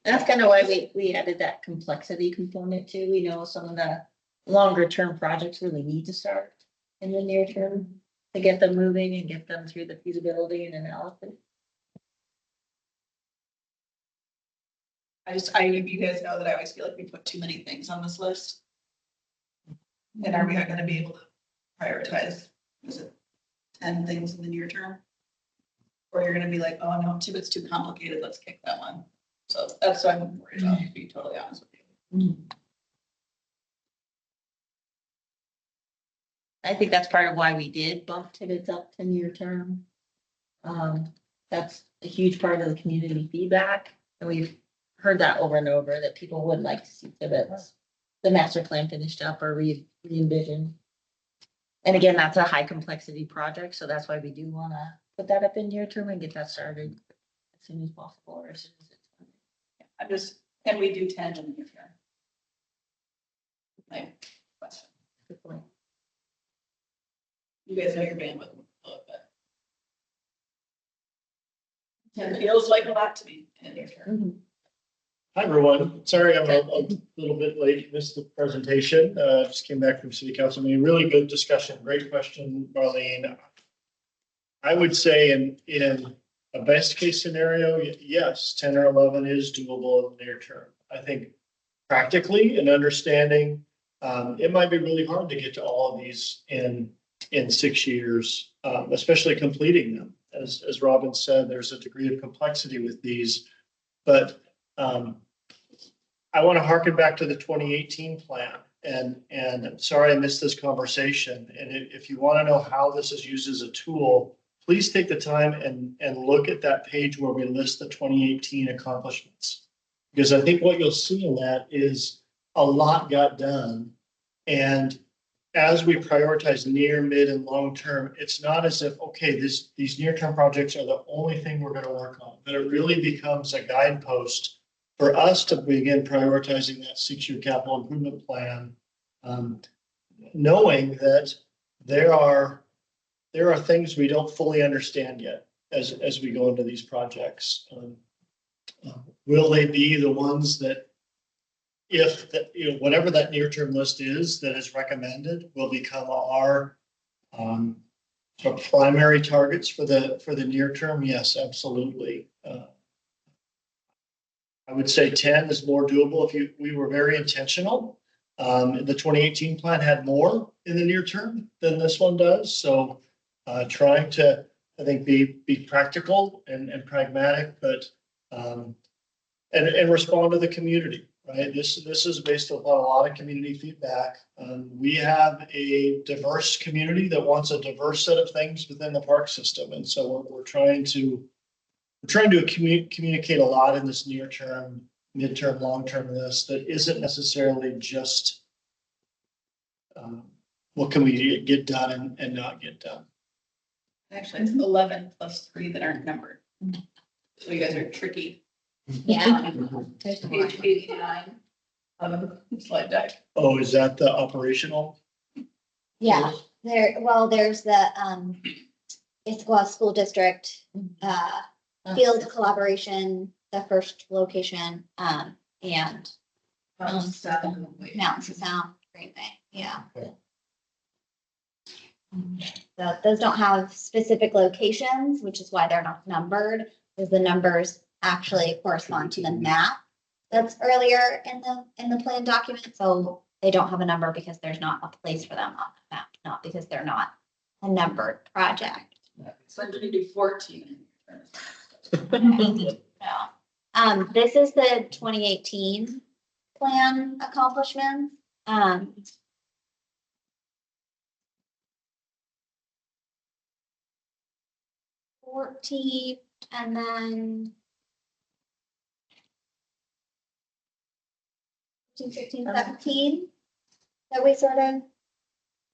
that's kind of why we added that complexity component too. We know some of the longer term projects really need to start in the near term to get them moving and get them through the feasibility and analysis. You guys know that I always feel like we put too many things on this list. And are we not gonna be able to prioritize, is it 10 things in the near term? Or you're gonna be like, oh no, it's too complicated, let's kick that one. So that's what I'm worried about, to be totally honest with you. I think that's part of why we did bump Tibbetts up to near term. That's a huge part of the community feedback, and we've heard that over and over, that people would like to see Tibbetts, the master plan finished up or re-envisioned. And again, that's a high complexity project, so that's why we do want to put that up in near term and get that started as soon as possible, or as soon as it's funded. I'm just, can we do 10 in the near term? My question. Good point. You guys know your bandwidth, but 10 feels like a lot to me in the near term. Hi, everyone. Sorry, I'm a little bit late, missed the presentation. Just came back from city council meeting. Really good discussion. Great question, Marlene. I would say in a best case scenario, yes, 10 or 11 is doable in the near term. I think practically and understanding, it might be really hard to get to all of these in 6 years, especially completing them. As Robin said, there's a degree of complexity with these, but I want to harken back to the 2018 plan, and sorry I missed this conversation. And if you want to know how this is used as a tool, please take the time and look at that page where we list the 2018 accomplishments. Because I think what you'll see in that is a lot got done. And as we prioritize near, mid, and long term, it's not as if, okay, these near-term projects are the only thing we're going to work on, but it really becomes a guidepost for us to begin prioritizing that 6-year capital improvement plan, knowing that there are things we don't fully understand yet as we go into these projects. Will they be the ones that, if whatever that near-term list is that is recommended, will become our sort of primary targets for the near term? Yes, absolutely. I would say 10 is more doable if we were very intentional. The 2018 plan had more in the near term than this one does. So trying to, I think, be practical and pragmatic, but and respond to the community, right? This is based upon a lot of community feedback. We have a diverse community that wants a diverse set of things within the park system. And so we're trying to communicate a lot in this near term, midterm, long-term list that isn't necessarily just what can we get done and not get done. Actually, it's 11 plus 3 that aren't numbered. So you guys are tricky. Yeah. Page 89 on the slide deck. Oh, is that the operational? Yeah, there's the Issaquah School District field collaboration the first location, and Mountain Sound. Mountains of Sound, Green Bay, yeah. Yeah. So those don't have specific locations, which is why they're not numbered, because the numbers actually correspond to the map that's earlier in the plan document, so they don't have a number because there's not a place for them on the map, not because they're not a numbered project. So I'm gonna do 14. Yeah. This is the 2018 plan accomplishments. 14, and then 15, 16, 17, that we sort of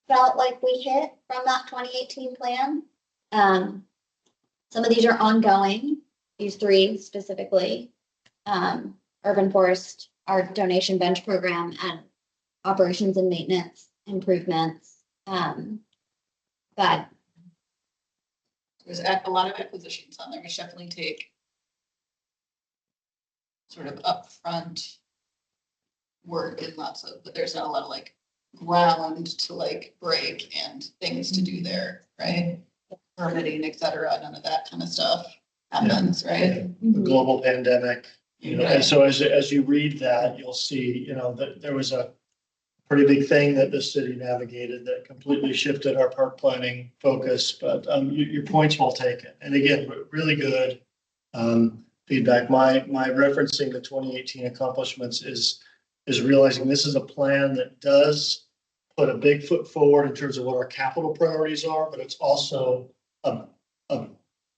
felt like we hit from that 2018 plan. Some of these are ongoing, these three specifically. Urban Forest, our donation bench program, and operations and maintenance improvements. But There's a lot of acquisitions on there, which definitely take sort of upfront work and lots of, but there's not a lot of like ground to like break and things to do there, right? Permitting, et cetera, none of that kind of stuff happens, right? The global pandemic, you know, and so as you read that, you'll see, you know, that there was a pretty big thing that the city navigated that completely shifted our park planning focus, but your point's well taken. And again, really good feedback. My referencing the 2018 accomplishments is realizing this is a plan that does put a big foot forward in terms of what our capital priorities are, but it's also a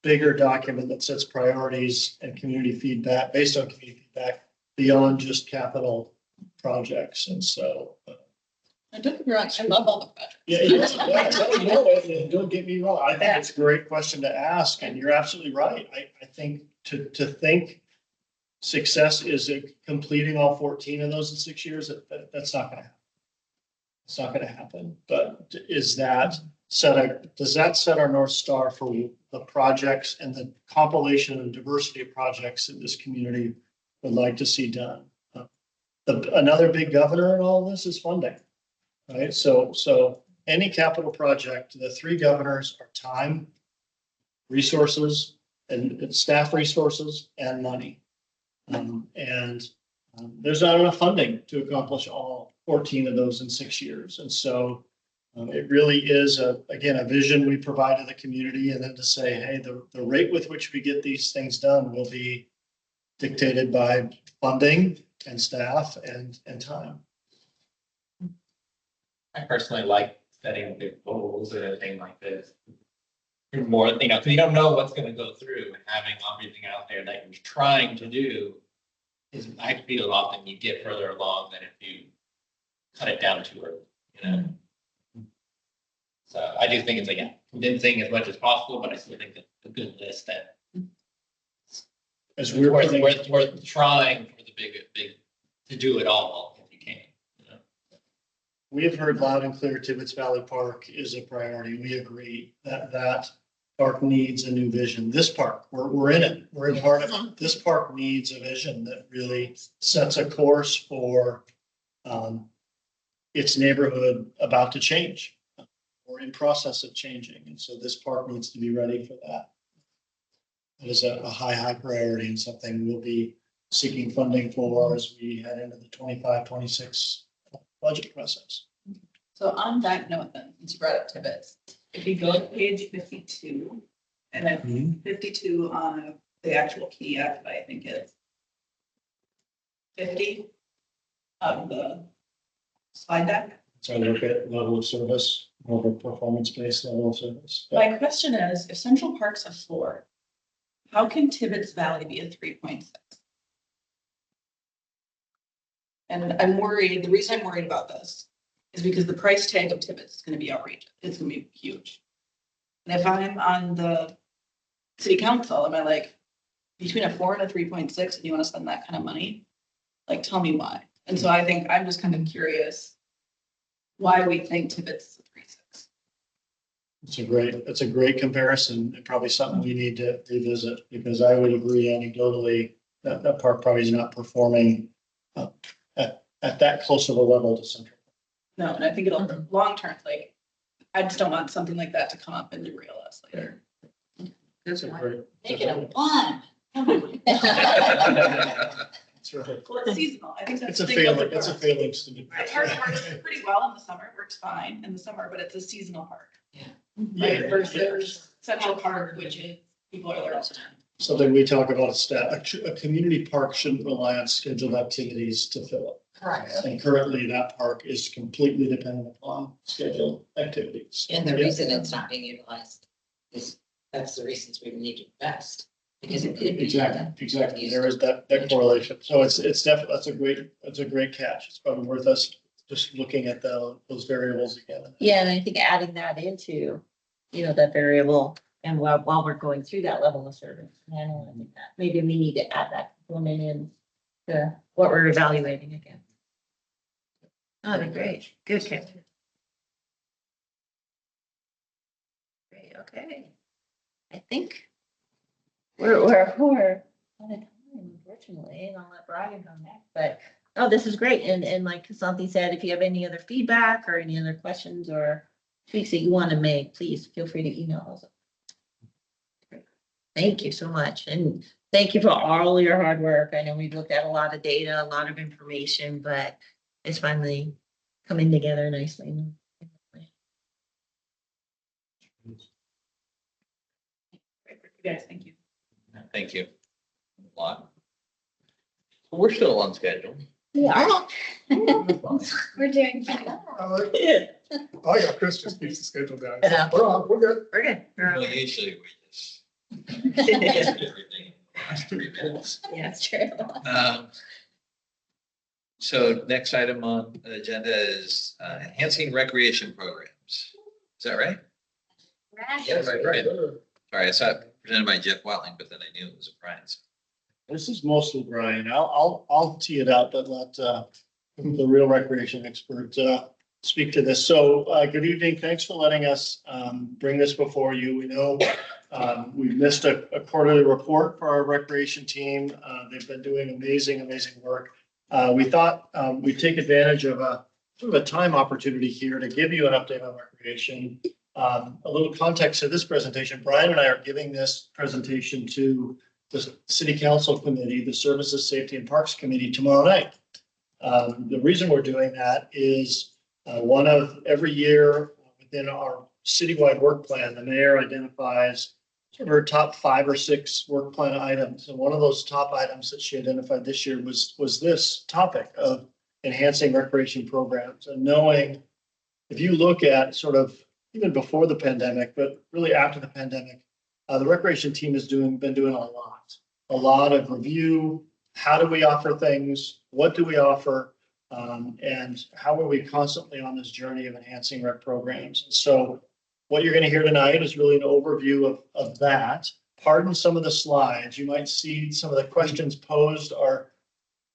bigger document that sets priorities and community feedback, based on community feedback, beyond just capital projects. And so I don't get me wrong, I love all the projects. Yeah, don't get me wrong. I think it's a great question to ask, and you're absolutely right. I think to think success is completing all 14 of those in 6 years, that's not gonna happen. It's not gonna happen, but does that set our North Star for the projects and the compilation and diversity of projects that this community would like to see done? Another big governor in all of this is funding. Right, so any capital project, the three governors are time, resources, and staff resources and money. There's not enough funding to accomplish all 14 of those in 6 years. And so it really is again, a vision we provide to the community, and then to say, hey, the rate with which we get these things done will be dictated by funding and staff and time. I personally like setting big goals and everything like this. More, you know, because you don't know what's going to go through, and having everything out there that you're trying to do is, I feel often you get further along than if you cut it down too early, you know? So I do think it's like, yeah, condensing as much as possible, but I still think that a good list that As it's worth trying for the big, to do it all if you can. We have heard loud and clear Tibbetts Valley Park is a priority. We agree that park needs a new vision. This park, we're in it. We're in part of it. This park needs a vision that really sets a course for its neighborhood about to change or in process of changing. And so this park needs to be ready for that. It is a high priority, and something we'll be seeking funding for as we head into the 25-26 budget process. So on that note then, since you brought up Tibbetts, if you go to page 52, and then 52 on the actual PDF, I think it's 50 of the slide deck. So look at level of service, over performance-based level of service. My question is, if Central Park's a 4, how can Tibbetts Valley be a 3.6? And I'm worried, the reason I'm worried about this is because the price tag of Tibbetts is going to be outrageous. It's going to be huge. And if I'm on the city council, am I like between a 4 and a 3.6 and you want to spend that kind of money? Like, tell me why. And so I think I'm just kind of curious why we think Tibbetts is a 3.6. It's a great comparison, and probably something we need to revisit, because I would agree anecdotally, that park probably is not performing at that close of a level to Central. No, and I think it'll, long term, like, I just don't want something like that to come up and derail us later. That's a great. Make it a one. That's right. Well, it's seasonal. I think that's It's a the thing about failing, the it's a park. failing The student. park works pretty well in the summer, it works fine in the summer, but it's a seasonal park. Yeah. Right, versus Central Park, which is, people are there all the time. Something we talk about at staff, a community park shouldn't rely on scheduled activities to fill it. Correct. And currently that park is completely dependent upon scheduled activities. And the Yeah. reason it's not being utilized is, that's the reasons we need to invest. Because it could be. Exactly. There is that correlation. So it's definitely, that's a great catch. It's probably worth us just looking at those variables again. Yeah, and I think adding that into, that variable and while we're going through that level of service, I think that maybe we need to add that component in to what we're evaluating again. Oh, that'd be great. Good catch. Great, okay. I think we're out of time, unfortunately, and I'll let Brian go next, but, oh, this is great. And like Santi said, if you have any other feedback or any other questions or tweaks that you want to make, please feel free to email us. Thank you so much. And thank you for all your hard work. I know we've looked at a lot of data, a lot of information, but it's finally coming together nicely. Great work, you guys, thank you. Thank you. A lot. We're still on schedule. Yeah. We're doing fine. Oh, yeah, Chris just keeps the schedule down. Yeah. We're good. We're good. Well, usually we just. Yeah, Everything in the last 3 minutes. That's true. So next item on the agenda is enhancing recreation programs. Is that right? Yes. Right. Sorry, I saw it presented by Jeff Watling, but then I knew it was a Brian's. This is mostly Brian. I'll tee it up, but let the real recreation expert speak to this. So good evening. Thanks for letting us bring this before you. We know we've missed a quarterly report for our recreation team. They've been doing amazing work. We thought we'd take advantage of a sort of a time opportunity here to give you an update on recreation. A little context to this presentation. Brian and I are giving this presentation to the City Council Committee, the Services, Safety and Parks Committee tomorrow night. The reason we're doing that is one of every year within our citywide work plan, the mayor identifies sort of her top 5 or 6 work plan items. And one of those top items that she identified this year was this topic of enhancing recreation programs. And knowing, if you look at sort of even before the pandemic, but really after the pandemic, the recreation team has been doing a lot of review. How do we offer things? What do we offer? And how are we constantly on this journey of enhancing rec programs? And so what you're going to hear tonight is really an overview of that. Pardon some of the slides. You might see some of the questions posed are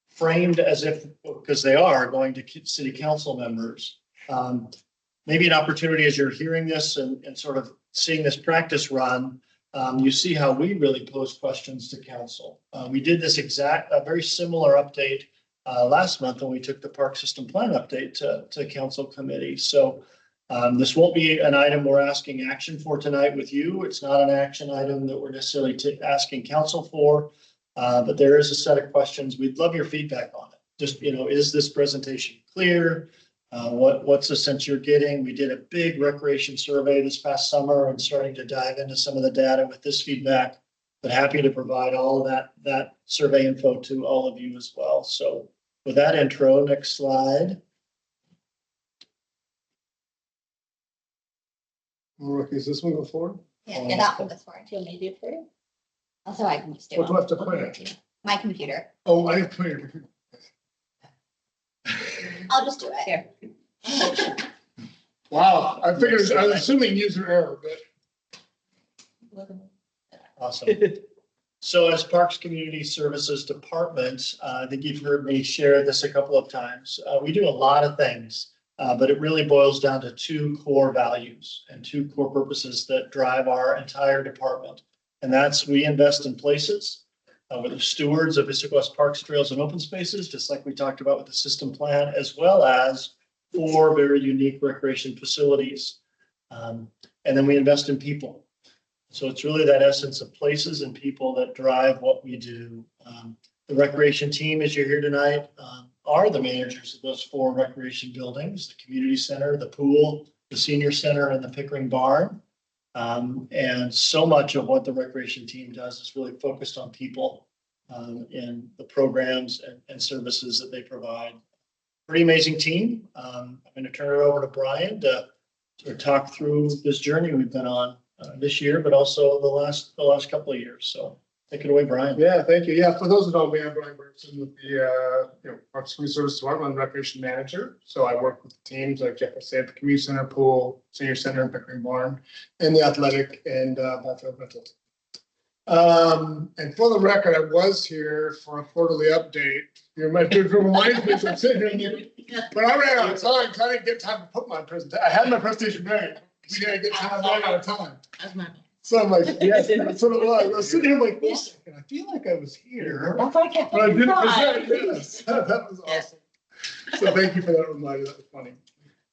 framed as if, because they are going to city council members. Maybe an opportunity as you're hearing this and sort of seeing this practice run, you see how we really pose questions to council. We did this a very similar update last month when we took the park system plan update to council committee. So this won't be an item we're asking action for tonight with you. It's not an action item that we're necessarily asking council for, but there is a set of questions. We'd love your feedback on it. Just, is this presentation clear? What's the sense you're getting? We did a big recreation survey this past summer and starting to dive into some of the data with this feedback, but happy to provide all of that survey info to all of you as well. So with that intro, next slide. Is this one go forward? Yeah, that one goes forward. Do you want me to do it for you? Also, I can just do What do I have to it. put My computer. Oh, I have put it. I'll just do it. Here. Wow, I figured, I was assuming user error, but. Awesome. So as Parks Community Services Department, I think you've heard me share this a couple of times. We do a lot of things, but it really boils down to 2 core values and 2 core purposes that drive our entire department. And that's we invest in places We're the stewards of Issaquah's parks, trails, and open spaces, just like we talked about with the system plan, as well as 4 very unique recreation facilities. And then we invest in people. So it's really that essence of places and people that drive what we do. The recreation team, as you're here tonight, are the managers of those 4 recreation buildings, the community center, the pool, the senior center, and the Pickering Barn. And so much of what the recreation team does is really focused on people and the programs and services that they provide. Pretty amazing team. I'm going to turn it over to Brian to sort of talk through this journey we've been on this year, but also the last couple of years. So take it away, Brian. Yeah, thank you. Yeah, for those who don't know me, I'm Brian Bergson with the Parks and Services Department. I'm Recreation Manager. So I work with the teams like Jeff said, the community center, pool, senior center, and Pickering Barn, and the athletic and battlefield rental. And for the record, I was here for a quarterly update. You might remind me, I'm sitting here, but I ran out of time. I didn't get time to put my presentation. I had my presentation ready. We didn't get time. I ran out of time. That's my. So I'm like, yes, that's what it was. I was sitting here like, wait a second, I feel like I was here. That's why I kept But I didn't thinking present, yes. That was awesome. So thank you for that reminder. That was funny.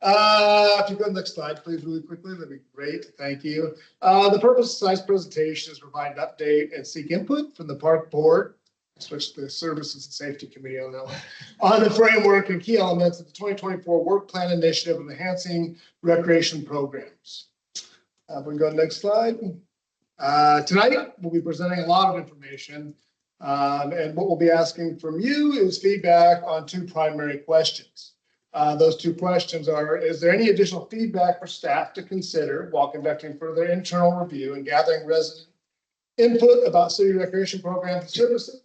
If you go to the next slide, please, really quickly, that'd be great. Thank you. The purpose of tonight's presentation is to provide an update and seek input from the park board, switch to the Services and Safety Committee on that one, on the framework and key elements of the 2024 Work Plan Initiative of enhancing recreation programs. We can go to the next slide. Tonight, we'll be presenting a lot of information. And what we'll be asking from you is feedback on 2 primary questions. Those 2 questions are, is there any additional feedback for staff to consider while conducting further internal review and gathering resident input about city recreation programs and services?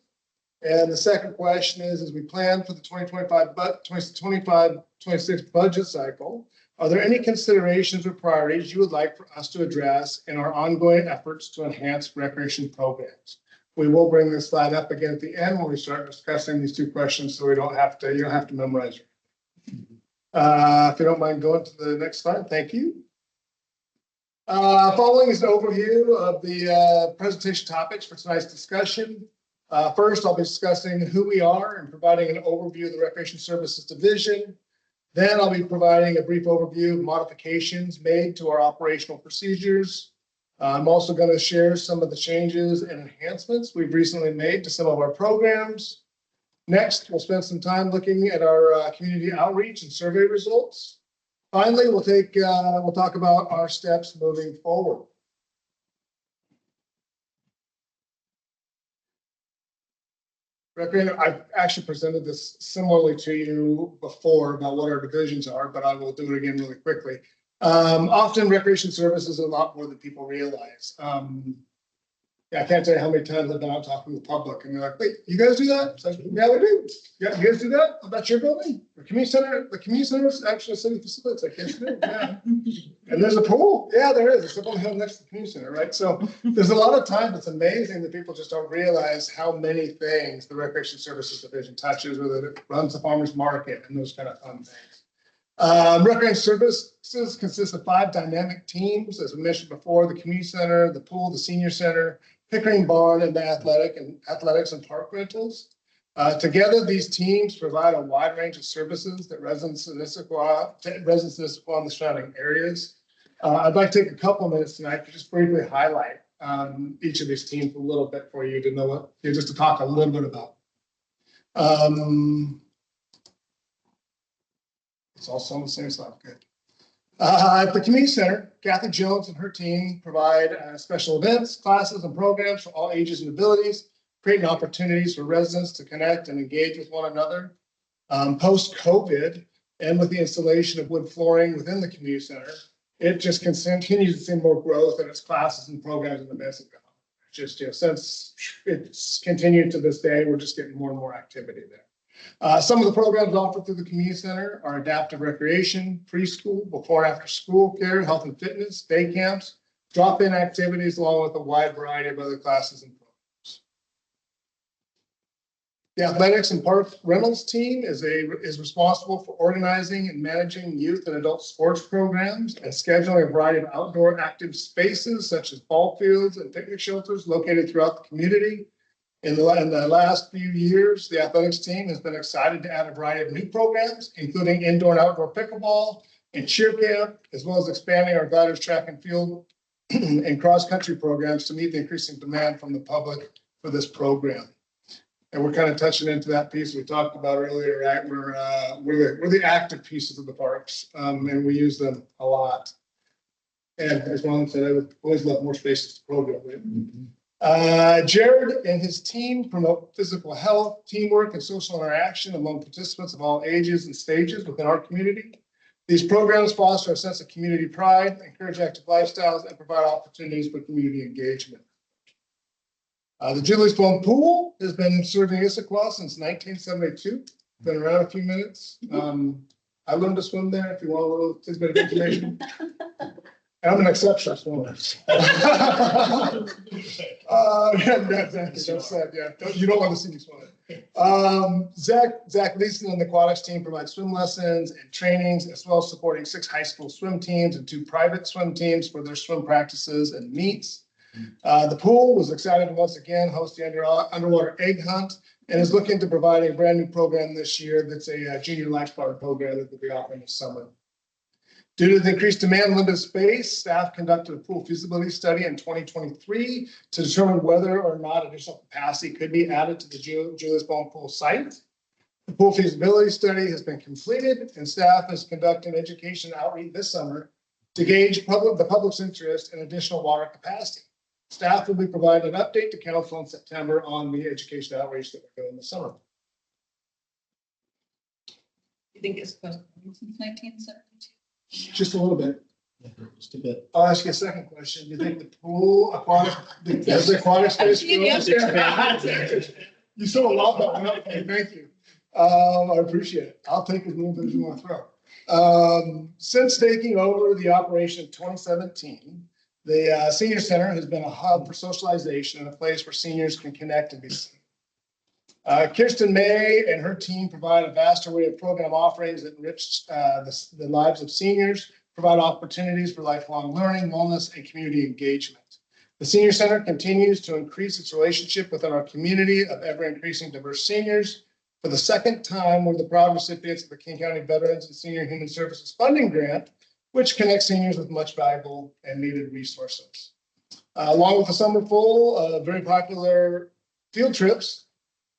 And the second question is, as we plan for the 2025-26 budget cycle, are there any considerations or priorities you would like for us to address in our ongoing efforts to enhance recreation programs? We will bring this slide up again at the end when we start discussing these 2 questions, so you don't have to memorize it. If you don't mind going to the next slide, thank you. Following is an overview of the presentation topics for tonight's discussion. First, I'll be discussing who we are and providing an overview of the Recreation Services Division. Then I'll be providing a brief overview of modifications made to our operational procedures. I'm also going to share some of the changes and enhancements we've recently made to some of our programs. Next, we'll spend some time looking at our community outreach and survey results. Finally, we'll talk about our steps moving forward. I've actually presented this similarly to you before about what our divisions are, but I will do it again really quickly. Often recreation services is a lot more than people realize. I can't tell you how many times I've been out talking to the public and they're like, wait, you guys do that? It's like, yeah, we do. Yeah, you guys do that? Oh, that's your building? The community center is actually a city facility. It's like, yes, we do. Yeah. And there's a pool. Yeah, there is. It's up on the hill next to the community center, right? So there's a lot of times it's amazing that people just don't realize how many things the Recreation Services Division touches, whether it runs the farmers market and those kind of fun things. Recreation Services consists of 5 dynamic teams, as we mentioned before: the community center, the pool, the senior center, Pickering Barn, and the athletics and park rentals. Together, these teams provide a wide range of services that residents in Issaquah and the surrounding areas. I'd like to take a couple of minutes tonight to just briefly highlight each of these teams a little bit for you to know what, just to talk a little bit about. It's also on the same slide. Good. At the community center, Kathy Jones and her team provide special events, classes, and programs for all ages and abilities, creating opportunities for residents to connect and engage with one another. Post-COVID, and with the installation of wood flooring within the community center, it just continues to see more growth in its classes and programs and events. Just since it's continued to this day, we're just getting more and more activity there. Some of the programs offered through the community center are adaptive recreation, preschool, before and after school care, health and fitness, day camps, drop-in activities, along with a wide variety of other classes and programs. The athletics and park rentals team is responsible for organizing and managing youth and adult sports programs and scheduling a variety of outdoor active spaces such as ball fields and picnic shelters located throughout the community. In the last few years, the athletics team has been excited to add a variety of new programs, including indoor and outdoor pickleball and cheer camp, as well as expanding our gliders track and field and cross-country programs to meet the increasing demand from the public for this program. And we're kind of touching into that piece we talked about earlier, right? We're the active pieces of the parks, and we use them a lot. And as Ron said, I would always love more spaces to program with. Jared and his team promote physical health, teamwork, and social interaction among participants of all ages and stages within our community. These programs foster a sense of community pride, encourage active lifestyles, and provide opportunities for community engagement. The Julie's Bone Pool has been serving Issaquah since 1972. Been around a few minutes. I learned to swim there. If you want a little tidbit of information. I'm an exceptional swimmer. You don't want to see me swim. Zach Leeson and the aquatics team provide swim lessons and trainings, as well as supporting 6 high school swim teams and 2 private swim teams for their swim practices and meets. The pool was excited to once again host the underwater egg hunt and is looking to provide a brand new program this year that's a junior lifeguard program that will be offering this summer. Due to the increased demand and limited space, staff conducted a pool feasibility study in 2023 to determine whether or not additional capacity could be added to the Julie's Bone Pool site. The pool feasibility study has been completed, and staff is conducting education outreach this summer to gauge the public's interest in additional water capacity. Staff will be providing an update to council in September on the education outreach that we're doing this summer. You think it's been since 1972? Just a little bit. Just a bit. I'll ask you a second question. Do you think the pool aquatic, does the aquatic space grow? You saw a lot that went up. Okay, thank you. I appreciate it. I'll take as many as you want to throw. Since taking over the operation in 2017, the senior center has been a hub for socialization and a place where seniors can connect and be seen. Kirsten May and her team provide a vast array of program offerings that enrich the lives of seniors, provide opportunities for lifelong learning, wellness, and community engagement. The Senior Center continues to increase its relationship within our community of ever-increasing diverse seniors. For the second time, we're the proud recipients of the King County Veterans and Senior Human Services Funding Grant, which connects seniors with much valuable and needed resources. Along with the summer full of very popular field trips,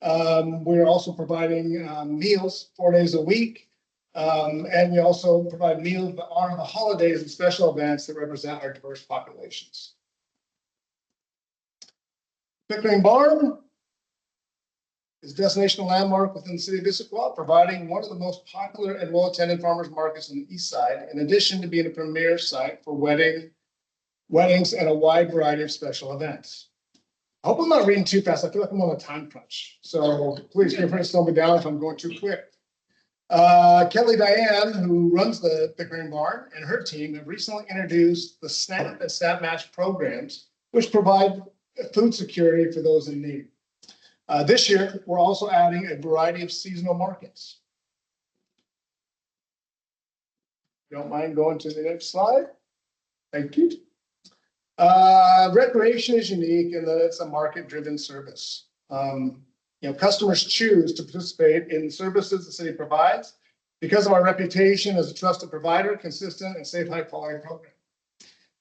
we're also providing meals 4 days a week. And we also provide meals that honor the holidays and special events that represent our diverse populations. Pickering Barn is a destination landmark within the city of Issaquah, providing one of the most popular and well-attended farmers markets on the east side, in addition to being a premier site for weddings and a wide variety of special events. I hope I'm not reading too fast. I feel like I'm on a time crunch. So please feel free to slow me down if I'm going too quick. Kelly Diane, who runs the Pickering Barn, and her team have recently introduced the SNAP and SNAP Match programs, which provide food security for those in need. This year, we're also adding a variety of seasonal markets. Don't mind going to the next slide. Thank you. Recreation is unique in that it's a market-driven service. Customers choose to participate in the services the city provides because of our reputation as a trusted provider, consistent and safe, high-quality program.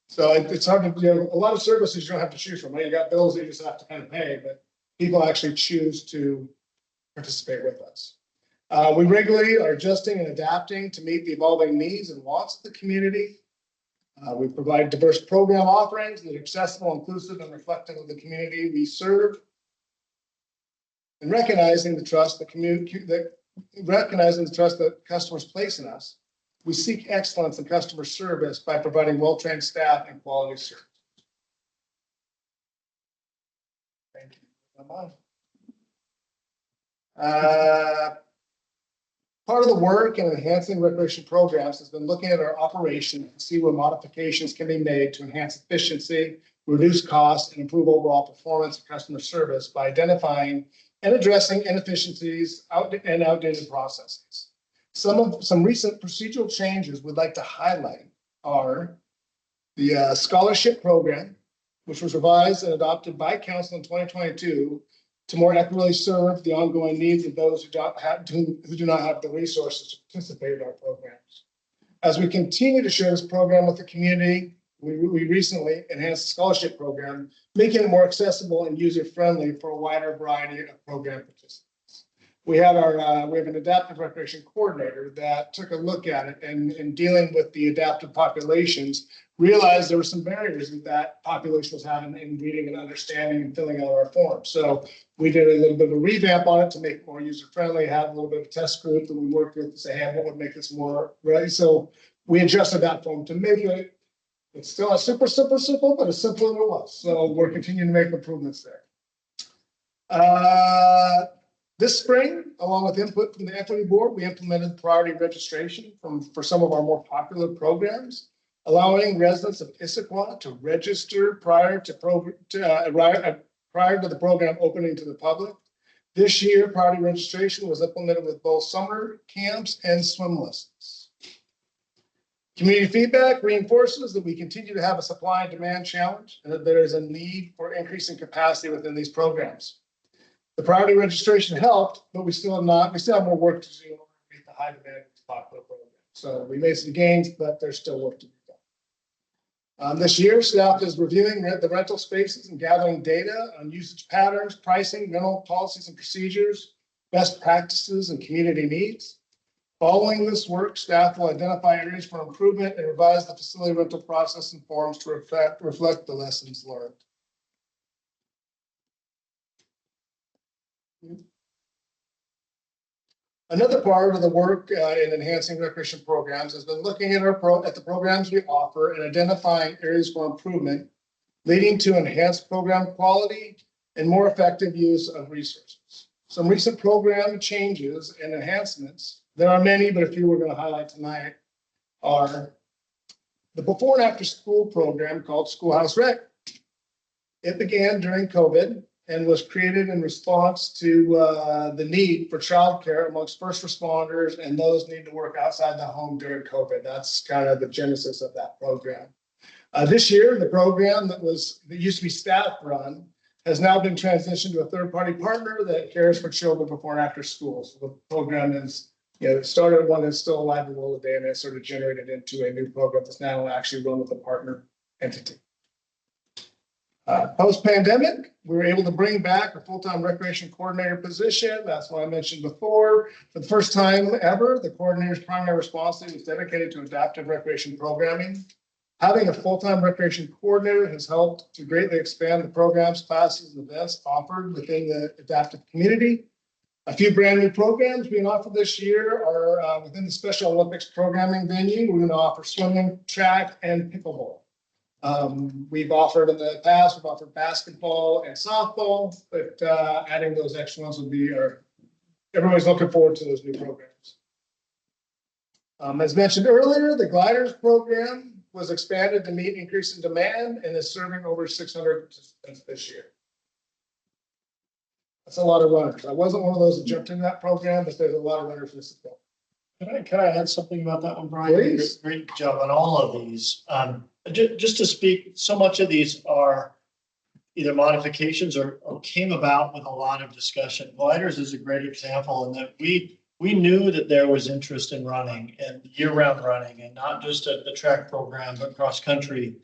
So it's hard to, a lot of services you don't have to choose from. You got bills that you just have to kind of pay, but people actually choose to participate with us. We regularly are adjusting and adapting to meet the evolving needs and wants of the community. We provide diverse program offerings that are accessible, inclusive, and reflective of the community we serve. And recognizing the trust that customers place in us, we seek excellence in customer service by providing well-trained staff and quality service. Thank you. Part of the work in enhancing recreation programs has been looking at our operation to see where modifications can be made to enhance efficiency, reduce costs, and improve overall performance of customer service by identifying and addressing inefficiencies and outdated processes. Some recent procedural changes we'd like to highlight are the scholarship program, which was revised and adopted by council in 2022 to more equitably serve the ongoing needs of those who do not have the resources to participate in our programs. As we continue to share this program with the community, we recently enhanced the scholarship program, making it more accessible and user-friendly for a wider variety of program participants. We have an adaptive recreation coordinator that took a look at it and in dealing with the adaptive populations, realized there were some barriers that population was having in reading and understanding and filling out our forms. So we did a little bit of a revamp on it to make it more user-friendly, had a little bit of a test group that we worked with to say, hey, what would make this more ready? So we adjusted that form to make it, it's still not super simple, but it's simpler than it was. So we're continuing to make improvements there. This spring, along with input from the equity board, we implemented priority registration for some of our more popular programs, allowing residents of Issaquah to register prior to the program opening to the public. This year, priority registration was implemented with both summer camps and swim lessons. Community feedback reinforces that we continue to have a supply and demand challenge and that there is a need for increasing capacity within these programs. The priority registration helped, but we still have more work to do to meet the high demand of this popular program. So we made some gains, but there's still work to be done. This year, staff is reviewing the rental spaces and gathering data on usage patterns, pricing, rental policies and procedures, best practices, and community needs. Following this work, staff will identify areas for improvement and revise the facility rental process and forms to reflect the lessons learned. Another part of the work in enhancing recreation programs has been looking at the programs we offer and identifying areas for improvement, leading to enhanced program quality and more effective use of resources. Some recent program changes and enhancements, there are many, but a few we're going to highlight tonight, are the before and after school program called Schoolhouse Rec. It began during COVID and was created in response to the need for childcare amongst first responders and those needing to work outside the home during COVID. That's kind of the genesis of that program. This year, the program that used to be staff run has now been transitioned to a third-party partner that cares for children before and after school. So the program is, it started one that's still alive and well today, and it sort of generated into a new program that's now actually run with a partner entity. Post-pandemic, we were able to bring back a full-time recreation coordinator position. That's what I mentioned before. For the first time ever, the coordinator's primary responsibility was dedicated to adaptive recreation programming. Having a full-time recreation coordinator has helped to greatly expand the programs, classes, and events offered within the adaptive community. A few brand new programs being offered this year are within the Special Olympics programming venue. We're going to offer swimming, track, and pickleball. We've offered in the past, we've offered basketball and softball, but adding those extra ones would be, everybody's looking forward to those new programs. As mentioned earlier, the Gliders program was expanded to meet increasing demand and is serving over 600 participants this year. That's a lot of runners. I wasn't one of those that jumped into that program, but there's a lot of runners in this as well. Can I add something about that one, Brian? Please. Great job on all of these. Just to speak, so much of these are either modifications or came about with a lot of discussion. Gliders is a great example in that we knew that there was interest in running and year-round running, and not just at the track program, but cross country.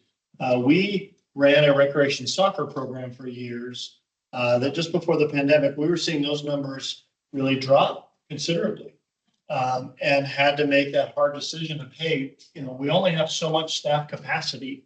We ran a recreation soccer program for years that just before the pandemic, we were seeing those numbers really drop considerably. And had to make that hard decision of, hey, we only have so much staff capacity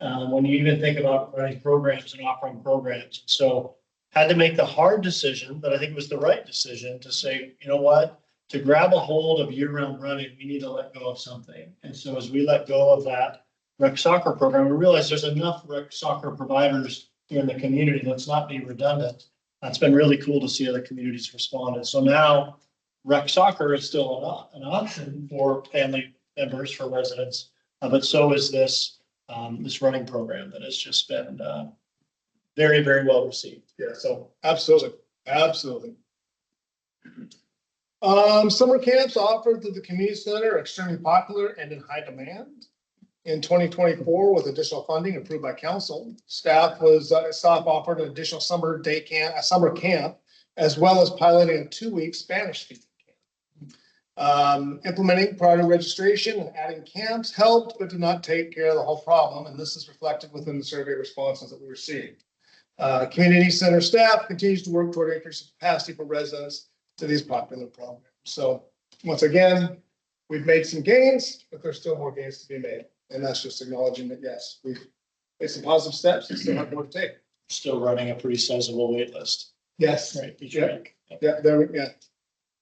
when you even think about running programs and offering programs. So had to make the hard decision, but I think it was the right decision to say, you know what, to grab a hold of year-round running, we need to let go of something. And so as we let go of that rec soccer program, we realized there's enough rec soccer providers here in the community. Let's not be redundant. It's been really cool to see how the community's responded. So now rec soccer is still an option for family members, for residents, but so is this running program that has just been very, very well received. Yeah, so absolutely. Summer camps offered through the community center are extremely popular and in high demand. In 2024, with additional funding approved by council, staff offered an additional summer camp as well as piloting a 2-week Spanish speaking camp. Implementing priority registration and adding camps helped, but did not take care of the whole problem, and this is reflected within the survey responses that we were seeing. Community center staff continues to work toward increasing capacity for residents to these popular programs. So once again, we've made some gains, but there's still more gains to be made. And that's just acknowledging that, yes, we've made some positive steps and still have more to take. Still running a pretty sizable wait list. Yes. Right. Each Yeah. week. Yeah, yeah.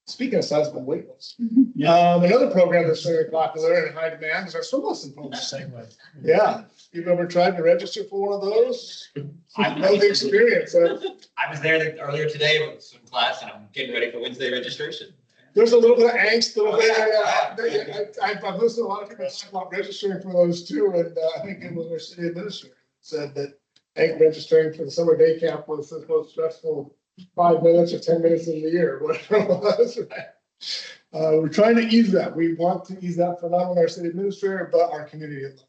Speaking of sizable wait lists, Yeah. another program that's very popular and in high demand is our swim lesson program. Same way. Yeah, you've ever tried to register for one of those? I know the experience. I was there earlier today with some class and I'm getting ready for Wednesday registration. There's a little bit of angst. Oh, I've listened to a lot of people talk about registering for those too, and I think it was our city administrator said that I think registering for the summer day camp was the most stressful 5 minutes or 10 minutes in the year, whatever it was, right? We're trying to ease that. We want to ease that for not only our city administrator, but our community at large.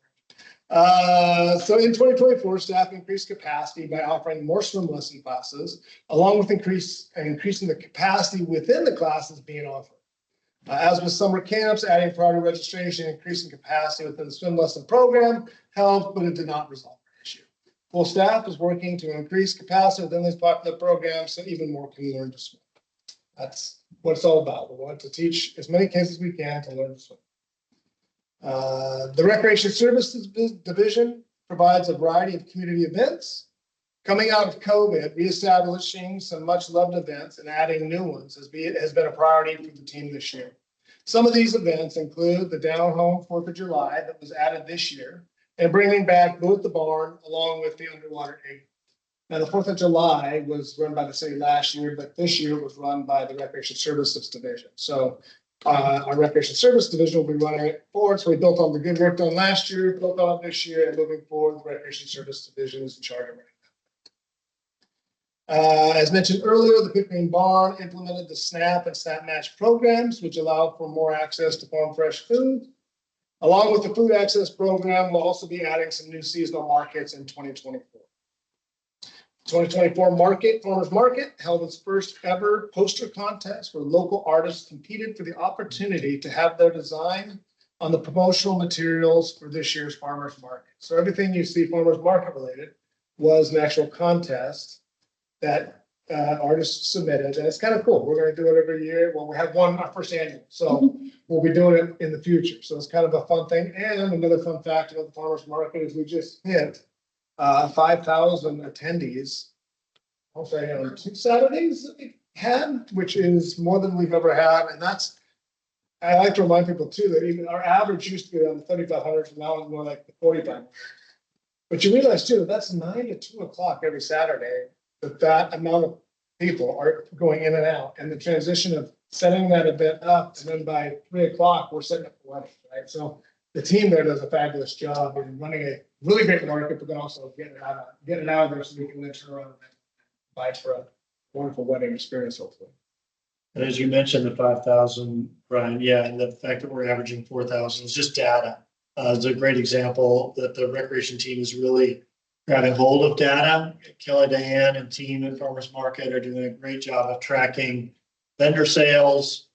So in 2024, staff increased capacity by offering more swim lesson classes, along with increasing the capacity within the classes being offered. As with summer camps, adding priority registration, increasing capacity within the swim lesson program helped, but it did not resolve the issue. Full staff is working to increase capacity within these popular programs so even more can learn to swim. That's what it's all about. We want to teach as many kids as we can to learn to swim. The Recreation Services Division provides a variety of community events. Coming out of COVID, reestablishing some much loved events and adding new ones has been a priority for the team this year. Some of these events include the Down Home 4th of July that was added this year and bringing back Blue at the Barn along with the underwater egg. Now, the 4th of July was run by the city last year, but this year was run by the Recreation Services Division. So our Recreation Service Division will be running it forward. So we built on the good work done last year, built on it this year, and moving forward, the Recreation Service Division is in charge of it. As mentioned earlier, the Pickering Barn implemented the SNAP and SNAP Match programs, which allow for more access to farm fresh food. Along with the food access program, we'll also be adding some new seasonal markets in 2024. 2024 Farmers Market held its first ever poster contest where local artists competed for the opportunity to have their design on the promotional materials for this year's Farmers Market. So everything you see Farmers Market related was an actual contest that artists submitted, and it's kind of cool. We're going to do it every year. Well, we have our first annual, so we'll be doing it in the future. So it's kind of a fun thing. And another fun fact about the Farmers Market is we just hit 5,000 attendees. I'll say on 2 Saturdays that we had, which is more than we've ever had. And I like to remind people too that even our average used to be around 3,500, and now it's more like the 4,500. But you realize too, that's 9 to 2 o'clock every Saturday. That amount of people are going in and out, and the transition of setting that event up, and then by 3 o'clock, we're setting up the wedding, right? So the team there does a fabulous job in running a really great market, but then also getting it out of there so we can then turn around and buy for a wonderful wedding experience, hopefully. And as you mentioned, the 5,000, Brian, yeah, and the fact that we're averaging 4,000 is just data. It's a great example that the recreation team is really grabbing hold of data. Kelly, Diane, and team at Farmers Market are doing a great job of tracking vendor sales,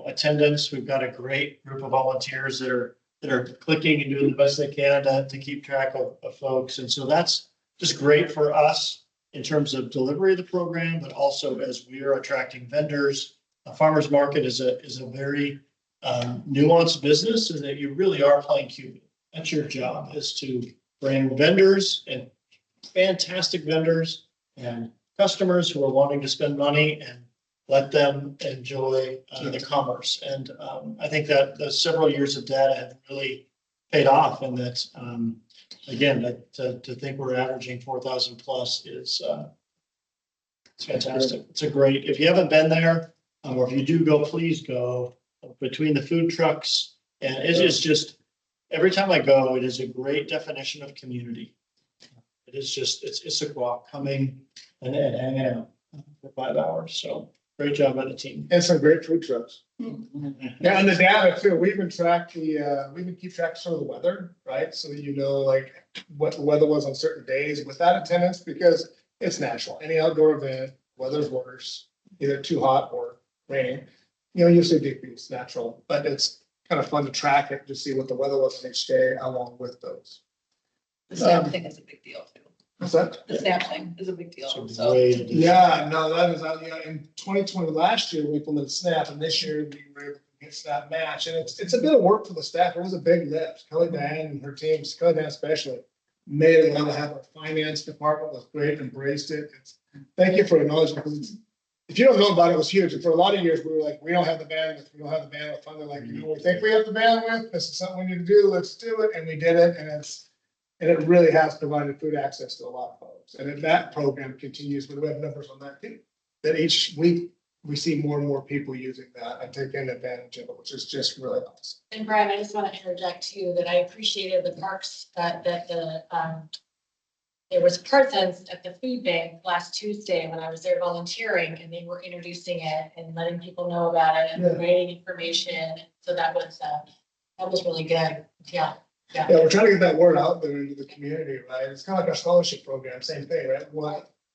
attendance. We've got a great group of volunteers that are clicking and doing the best they can to keep track of folks. And so that's just great for us in terms of delivery of the program, but also as we are attracting vendors. A farmer's market is a very nuanced business, and that you really are playing Cupid. That's your job, is to bring vendors and fantastic vendors and customers who are wanting to spend money and let them enjoy the commerce. And I think that the several years of data have really paid off, and that again, to think we're averaging 4,000 plus is it's fantastic. It's a great, if you haven't been there, or if you do go, please go. Between the food trucks, and it is just, every time I go, it is a great definition of community. It is just, it's Issaquah coming and hanging out for 5 hours. So great job by the team. And some great food trucks. Yeah, and the data too. We even keep track of some of the weather, right? So that like what the weather was on certain days with that attendance, because It's natural. Any outdoor event, weather's worse, either too hot or raining, you'll see decrease, natural, but it's kind of fun to track it to see what the weather was each day along with those. The snap thing is a big deal too. What's that? The snap thing is a big deal, So so. Yeah, no, that is, in 2020, last year, we implemented SNAP, and this year we were able to get SNAP match, and it's a bit of work for the staff. It was a big lift. Kelly Diane and her team, Kelly Diane especially, made it able to have our finance department was great, embraced it. Thank you for acknowledging, because if you don't know about it, it was huge. And for a lot of years, we were like, we don't have the bandwidth, we don't have the bandwidth. Finally, like, we think we have the bandwidth, this is something we need to do, let's do it, and we did it, and it really has provided food access to a lot of folks. And if that program continues, we have numbers on that too, that each week we see more and more people using that and taking advantage of it, which is just really awesome. And Brian, I just want to interject too, that I appreciated the parks there was presence at the food bank last Tuesday when I was there volunteering, and they were introducing it and letting people know about it and Yeah. providing information. So that was really good. Yeah. Yeah, we're trying to get that word out there into the community, right? It's kind of like our scholarship program, same thing, right?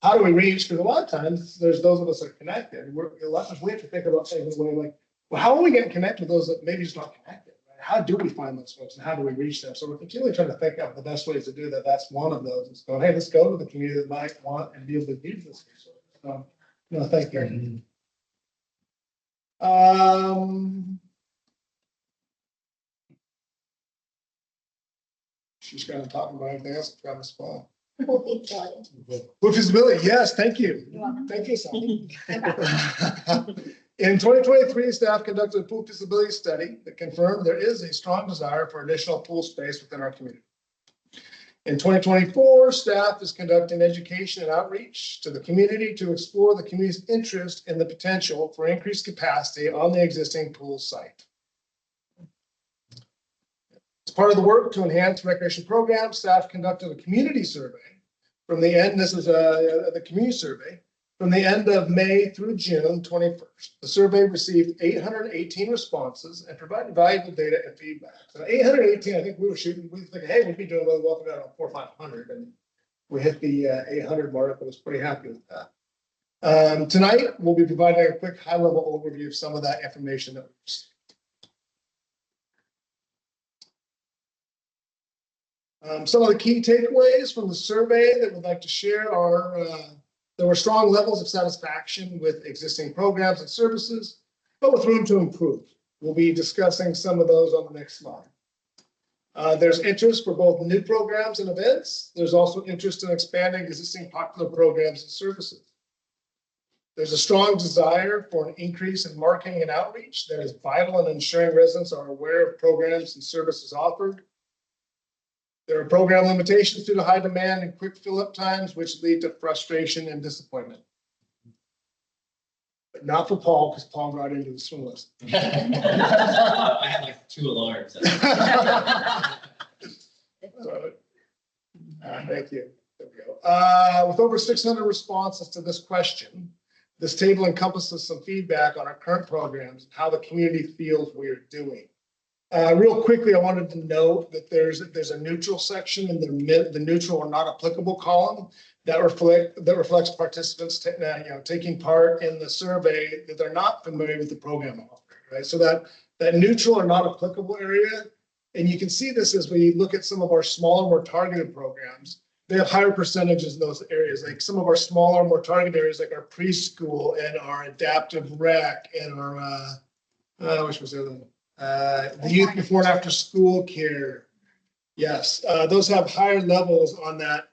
How do we reach? Because a lot of times there's those of us that are connected. A lot of times we have to think about things like, well, how are we getting connected with those that maybe just not connected? Right? How do we find those folks and how do we reach them? So we're continually trying to think of the best ways to do that. That's one of those. It's going, hey, let's go to the community that might want and be able to use this resource. So, no, thank you. She's kind of talking about anything else. Got a spot. Pool feasibility. Pool feasibility, yes, thank you. You're welcome. Thank you, Sally. No problem. In 2023, staff conducted a pool feasibility study that confirmed there is a strong desire for additional pool space within our community. In 2024, staff is conducting education and outreach to the community to explore the community's interest in the potential for increased capacity on the existing pool site. As part of the work to enhance recreation programs, staff conducted a community survey from the end, this is the community survey, from the end of May through June 21st. The survey received 818 responses and provided valuable data and feedback. So 818, I think we were thinking, hey, we'd be doing really well if we got on 400 or 500, and we hit the 800 mark. I was pretty happy with that. Tonight, we'll be providing a quick high-level overview of some of that information that we received. Some of the key takeaways from the survey that we'd like to share are there were strong levels of satisfaction with existing programs and services, but with room to improve. We'll be discussing some of those on the next slide. There's interest for both new programs and events. There's also interest in expanding existing popular programs and services. There's a strong desire for an increase in marketing and outreach that is vital in ensuring residents are aware of programs and services offered. There are program limitations due to high demand and quick fill-up times, which lead to frustration and disappointment. But not for Paul, because Paul got into the swim list. I had like 2 alarms. Thank you. There we go. With over 600 responses to this question, this table encompasses some feedback on our current programs and how the community feels we are doing. Real quickly, I wanted to note that there's a neutral section in the neutral or not applicable column that reflects participants taking part in the survey that they're not familiar with the program offered, right? So that neutral or not applicable area, and you can see this as we look at some of our smaller, more targeted programs. They have higher percentages in those areas, like some of our smaller, more targeted areas, like our preschool and our adaptive rec and our which was the other one? The youth before and after school care. Yes, those have higher levels on that,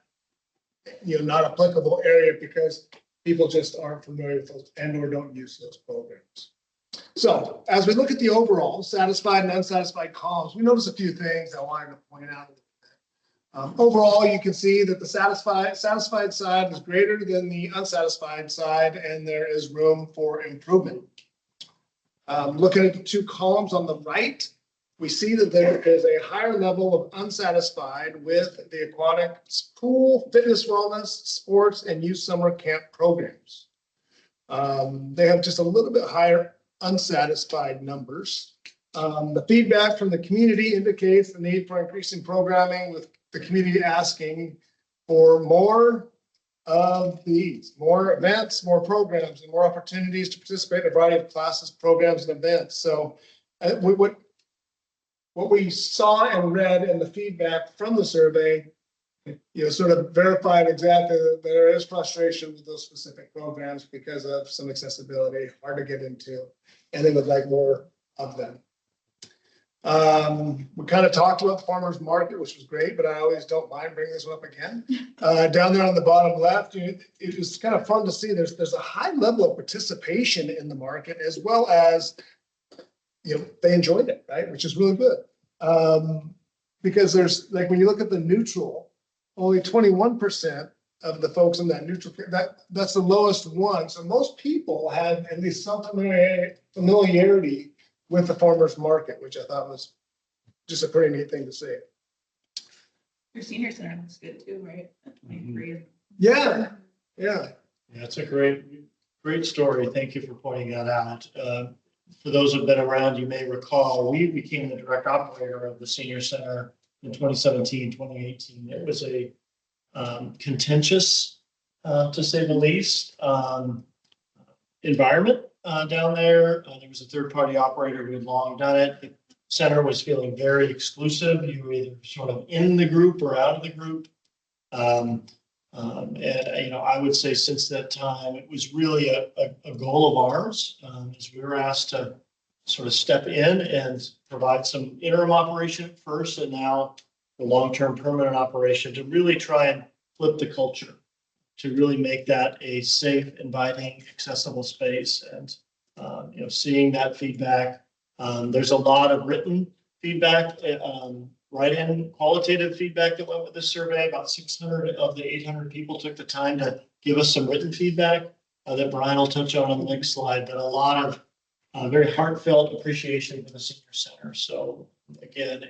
not applicable area because people just aren't familiar with those and or don't use those programs. So as we look at the overall satisfied and unsatisfied columns, we notice a few things I wanted to point out. Overall, you can see that the satisfied side is greater than the unsatisfied side, and there is room for improvement. Looking at the 2 columns on the right, we see that there is a higher level of unsatisfied with the aquatic pool, fitness, wellness, sports, and youth summer camp programs. They have just a little bit higher unsatisfied numbers. The feedback from the community indicates the need for increasing programming, with the community asking for more of these: more events, more programs, and more opportunities to participate in a variety of classes, programs, and events. So what we saw and read in the feedback from the survey, sort of verified exactly that there is frustration with those specific programs because of some accessibility, hard to get into, and they would like more of them. We kind of talked about the farmers market, which was great, but I always don't mind bringing this one up again. Down there on the bottom left, it was kind of fun to see there's a high level of participation in the market, as well as, they enjoyed it, right? Which is really good. Because there's, like, when you look at the neutral, only 21% of the folks in that neutral, that's the lowest one. So most people have at least some familiarity with the farmer's market, which I thought was just a pretty neat thing to see. Your senior center looks good too, right? Yeah. Yeah, it's a great story. Thank you for pointing that out. For those who've been around, you may recall, we became the direct operator of the senior center in 2017, 2018. It was a contentious, to say the least, environment down there. There was a third-party operator who had long done it. The center was feeling very exclusive. You were either sort of in the group or out of the group. And I would say since that time, it was really a goal of ours, as we were asked to sort of step in and provide some interim operation first, and now the long-term permanent operation, to really try and flip the culture, to really make that a safe, inviting, accessible space. And seeing that feedback, there's a lot of written feedback, write-in qualitative feedback that went with this survey. About 600 of the 800 people took the time to give us some written feedback that Brian will touch on the next slide, but a lot of very heartfelt appreciation for the senior center. So again,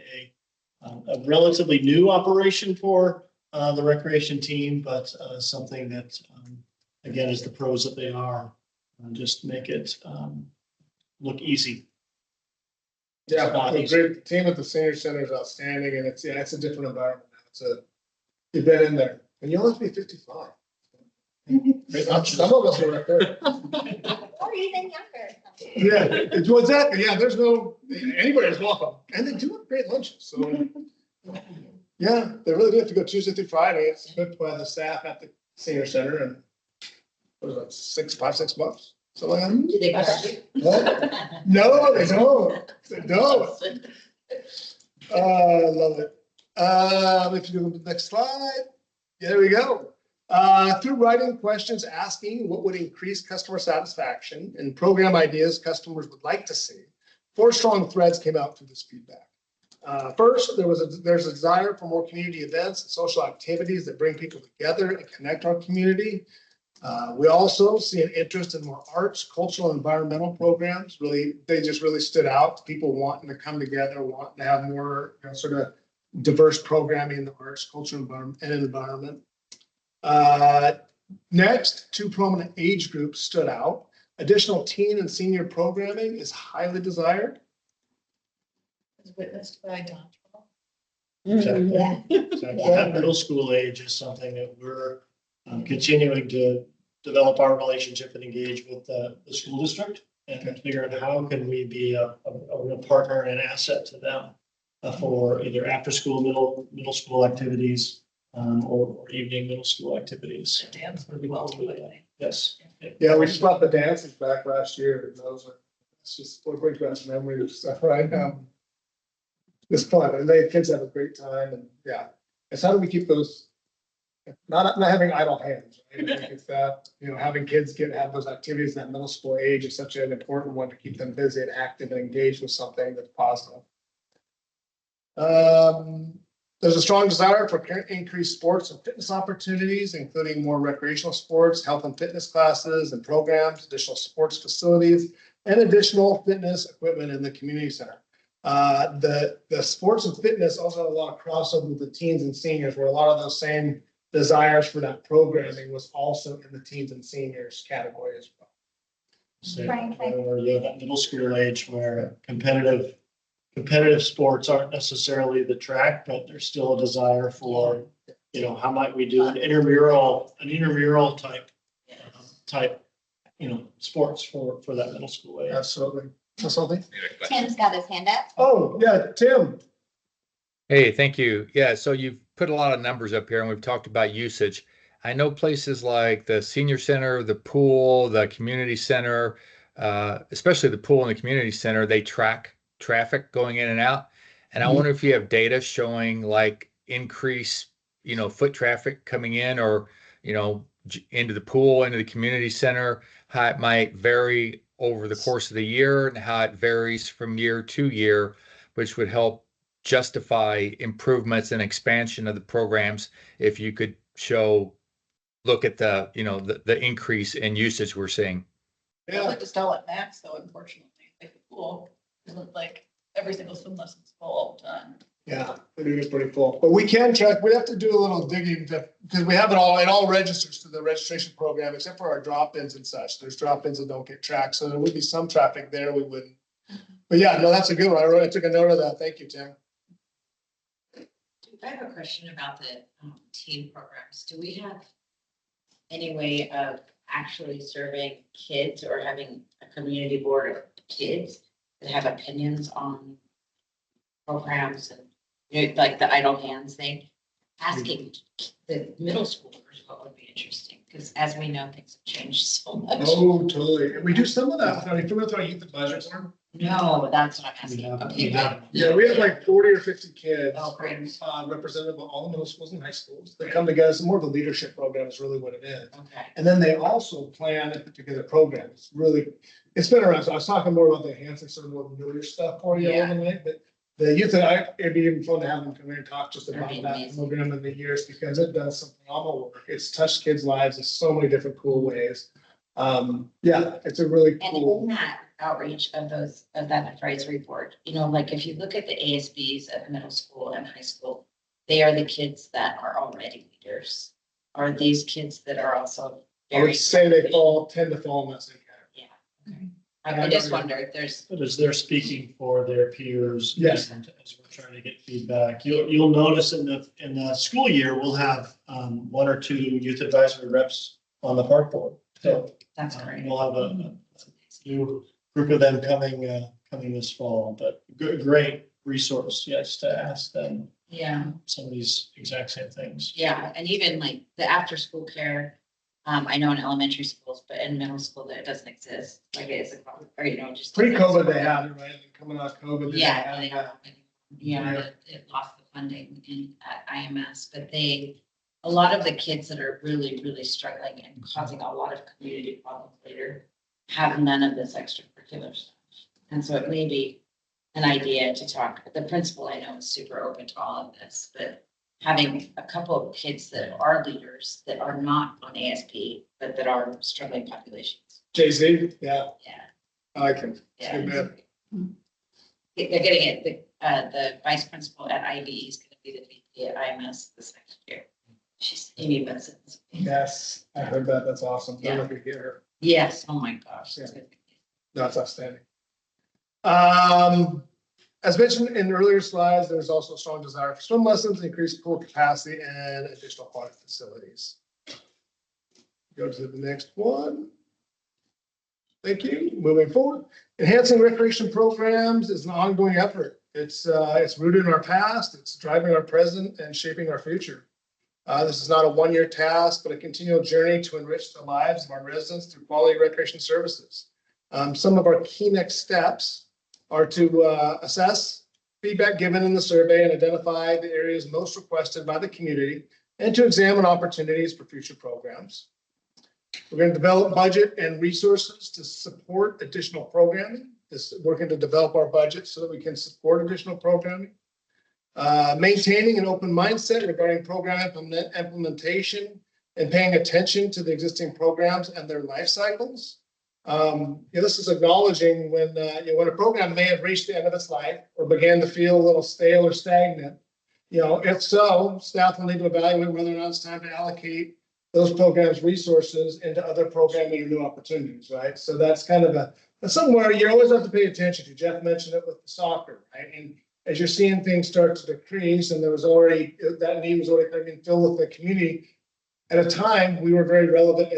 a relatively new operation for the recreation team, but something that, again, as the pros that they are, just make it look easy. Yeah, the great team at the senior center is outstanding, and it's a different environment. You've been in there, and you only be 55. Some of us are right there. Or even younger. Yeah, exactly. Yeah, there's anybody's welcome, and they do have great lunches. So yeah, they really do have to go Tuesday through Friday. It's cooked by the staff at the senior center, and what was that, $6 bucks? So Do they party? No, they don't. They don't. I love it. If you go to the next slide, there we go. Through writing questions asking what would increase customer satisfaction and program ideas customers would like to see, 4 strong threads came out through this feedback. First, there's a desire for more community events and social activities that bring people together and connect our community. We also see an interest in more arts, cultural, and environmental programs. They just really stood out. People wanting to come together, wanting to have more sort of diverse programming in the arts, culture, and environment. Next, 2 prominent age groups stood out. Additional teen and senior programming is highly desired. As witnessed by dodgeball. Exactly. Yeah. Exactly. Yeah. That middle school age is something that we're continuing to develop our relationship and engage with the school district, and figure out how can we be a real partner and an asset to them for either after school middle school activities or evening middle school activities. Dance really well too, I think. Yes. Yeah, we just brought the dances back last year. It's just what brings back memories of stuff, right? It's fun, and the kids have a great time, and yeah, it's how do we keep those not having idle hands, right? I think it's that, having kids have those activities in that middle school age is such an important one to keep them busy and active and engaged with something that's positive. There's a strong desire for increased sports and fitness opportunities, including more recreational sports, health and fitness classes and programs, additional sports facilities, and additional fitness equipment in the community center. The sports and fitness also had a lot of crossover with the teens and seniors, where a lot of those same desires for that programming was also in the teens and seniors category as well. So, or that middle school age where competitive sports aren't necessarily the track, but there's still a desire for you know, how might we do an intramural type, you know, sports for that middle school age. Absolutely. Absolutely. Tim's got his hand up. Oh, yeah, Tim. Hey, thank you. Yeah, so you've put a lot of numbers up here and we've talked about usage. I know places like the senior center, the pool, the community center, especially the pool and the community center, they track traffic going in and out. And I wonder if you have data showing like increase, you know, foot traffic coming in or, you know, into the pool, into the community center, how it might vary over the course of the year and how it varies from year to year, which would help justify improvements and expansion of the programs if you could look at the, you know, the increase in usage we're seeing. I like to stall at max though, unfortunately, like the pool isn't like every single swim lesson's full all the time. Yeah, it is pretty full, but we can track, we have to do a little digging because we have it all registers to the registration program, except for our drop-ins and such. There's drop-ins that don't get tracked, so there would be some traffic there we wouldn't. But yeah, no, that's a good one. I took a note of that. Thank you, Tim. I have a question about the teen programs. Do we have any way of actually serving kids or having a community board of kids that have opinions on programs and, you know, like the idle hands thing? Asking the middle schoolers what would be interesting, because as we know, things have changed so much. Oh, totally. And we do some of that. Are you familiar with our youth advisory forum? No, that's what I'm asking. Okay, good. Yeah, we have like 40 or 50 kids. Oh, great. Representative of all middle schools and high schools. They come together. It's more of a leadership program is really what it is. Okay. And then they also plan a particular program. It's been around. So I was talking more about the enhancing sort of more familiar stuff for you Yeah. overnight, but the youth, it'd be even fun to have them come in and talk just about That'd be that amazing. program in the years because it does some phenomenal work. It's touched kids' lives in so many different cool ways. Yeah, it's a really And cool. in that outreach of that advisory board, you know, like if you look at the ASBs at middle school and high school, they are the kids that are already leaders. Are these kids that are also I very? would say they tend to fall in that same category. Yeah. Okay. I just wonder if there's. But as they're speaking for their peers. Yes. and As we're trying to get feedback, you'll notice in the school year, we'll have one or two youth advisory reps on the park board. So That's great. we'll have a new group of them coming this fall, but great resource, yes, to ask them Yeah, some of these exact same things. yeah, and even like the after-school care, I know in elementary schools, but in middle school that doesn't exist, like it's a, or you know, just. Pre-COVID, they had it, right? Coming out of COVID. they Yeah, had they it. don't, yeah, it lost the funding at IMS, but a lot of the kids that are really, really struggling and causing a lot of community problems later have none of this extracurricular stuff. And so it may be an idea to talk, the principal I know is super open to all of this, but having a couple of kids that are leaders that are not on ASP, but that are struggling populations. Jay-Z, yeah, Yeah, I can. It's yeah. good, man. They're getting it, the vice principal at IB is gonna be the VP at IMS this next year. She's Amy Benson. Yes, I heard that. That's awesome. Yeah. Don't let me hear her. Yes, oh my gosh. Yeah. That's outstanding. As mentioned in earlier slides, there's also a strong desire for swim lessons, increased pool capacity, and additional aquatic facilities. Go to the next one. Thank you. Moving forward, enhancing recreation programs is an ongoing effort. It's rooted in our past, it's driving our present and shaping our future. This is not a one-year task, but a continual journey to enrich the lives of our residents through quality recreation services. Some of our key next steps are to assess feedback given in the survey and identify the areas most requested by the community and to examine opportunities for future programs. We're going to develop budget and resources to support additional programming. Working to develop our budget so that we can support additional programming. Maintaining an open mindset regarding program implementation and paying attention to the existing programs and their life cycles. This is acknowledging when a program may have reached the end of its life or began to feel a little stale or stagnant. If so, staff will need to evaluate whether or not it's time to allocate those programs' resources into other programming or new opportunities, right? So that's kind of somewhere you always have to pay attention to. Jeff mentioned it with the soccer, right? as you're seeing things start to decrease, and there was already, that need was already being filled with the community. At a time, we were very relevant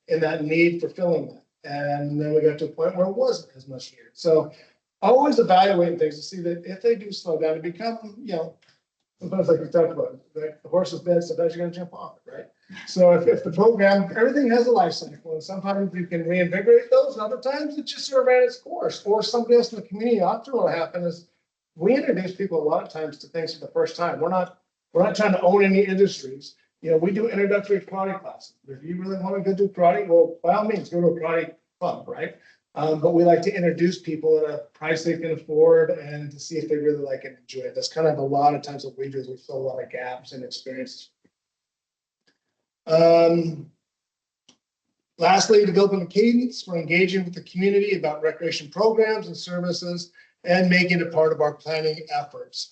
in that need for filling that. And then we got to a point where it wasn't as much needed. So always evaluating things to see that if they do slow down, to become, sometimes like we talked about, the horse is dead, sometimes you're gonna jump off it, right? So if the program, everything has a life cycle, and sometimes you can reinvigorate those, and other times it just sort of ran its course, or somebody else in the community. Often what happened is we introduce people a lot of times to things for the first time. We're not trying to own any industries. We do introductory karate classes. If you really want to go do karate, well, by all means, go to a karate club, right? But we like to introduce people at a price they can afford and to see if they really like it and enjoy it. That's kind of a lot of times what we do is we fill a lot of gaps in experience. Lastly, developing a cadence for engaging with the community about recreation programs and services and making it part of our planning efforts.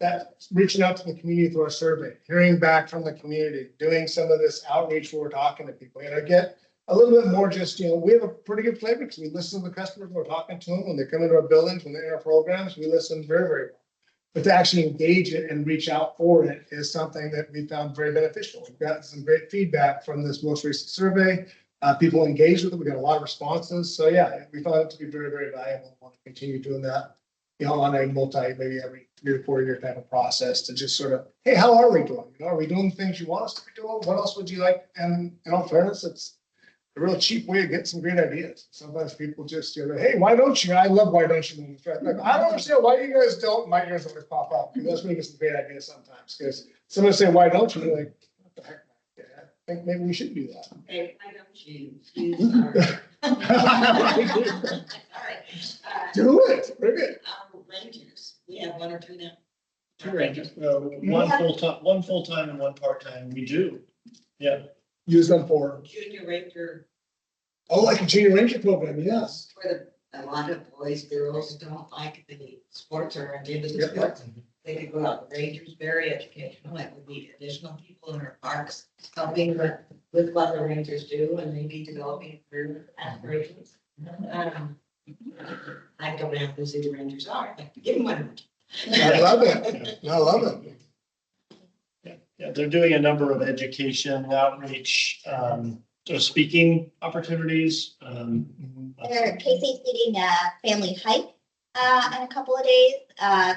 That reaching out to the community through our survey, hearing back from the community, doing some of this outreach where we're talking to people. And I get a little bit more just, we have a pretty good flavor because we listen to the customers when we're talking to them, when they come into our buildings, when they're in our programs, we listen very, very well. But to actually engage it and reach out for it is something that we found very beneficial. We've got some great feedback from this most recent survey. People engaged with it. We got a lot of responses. So yeah, we found it to be very, very valuable. We want to continue doing that, on a maybe every 3 or 4 year type of process to just sort of, hey, how are we doing? Are we doing the things you want us to be doing? What else would you like? And in all fairness, it's a real cheap way to get some great ideas. Sometimes people just, hey, why don't you? I love why don't you? Like, I don't understand why you guys don't. My ears always pop up because that's when you get some great ideas sometimes. Because someone say, why don't you? You're like, what the heck? Yeah, I think maybe we should do that. Hey, why don't you use our Do it. Bring it. rangers? We have 1 or 2 now. 2 rangers, one full-time and 1 part-time. We do. Yeah. Use them for, Junior ranger. oh, like a junior ranger program, yes. For a lot of boys, girls don't like the sports or are into the sports. They could go out. Rangers, very educational. It would be additional people in our parks helping with what the rangers do and maybe developing career aspirations. I don't know who the rangers are, but give them one. I love it. I love it. Yeah, they're doing a number of education outreach, speaking opportunities. Casey's leading a family hike in a couple of days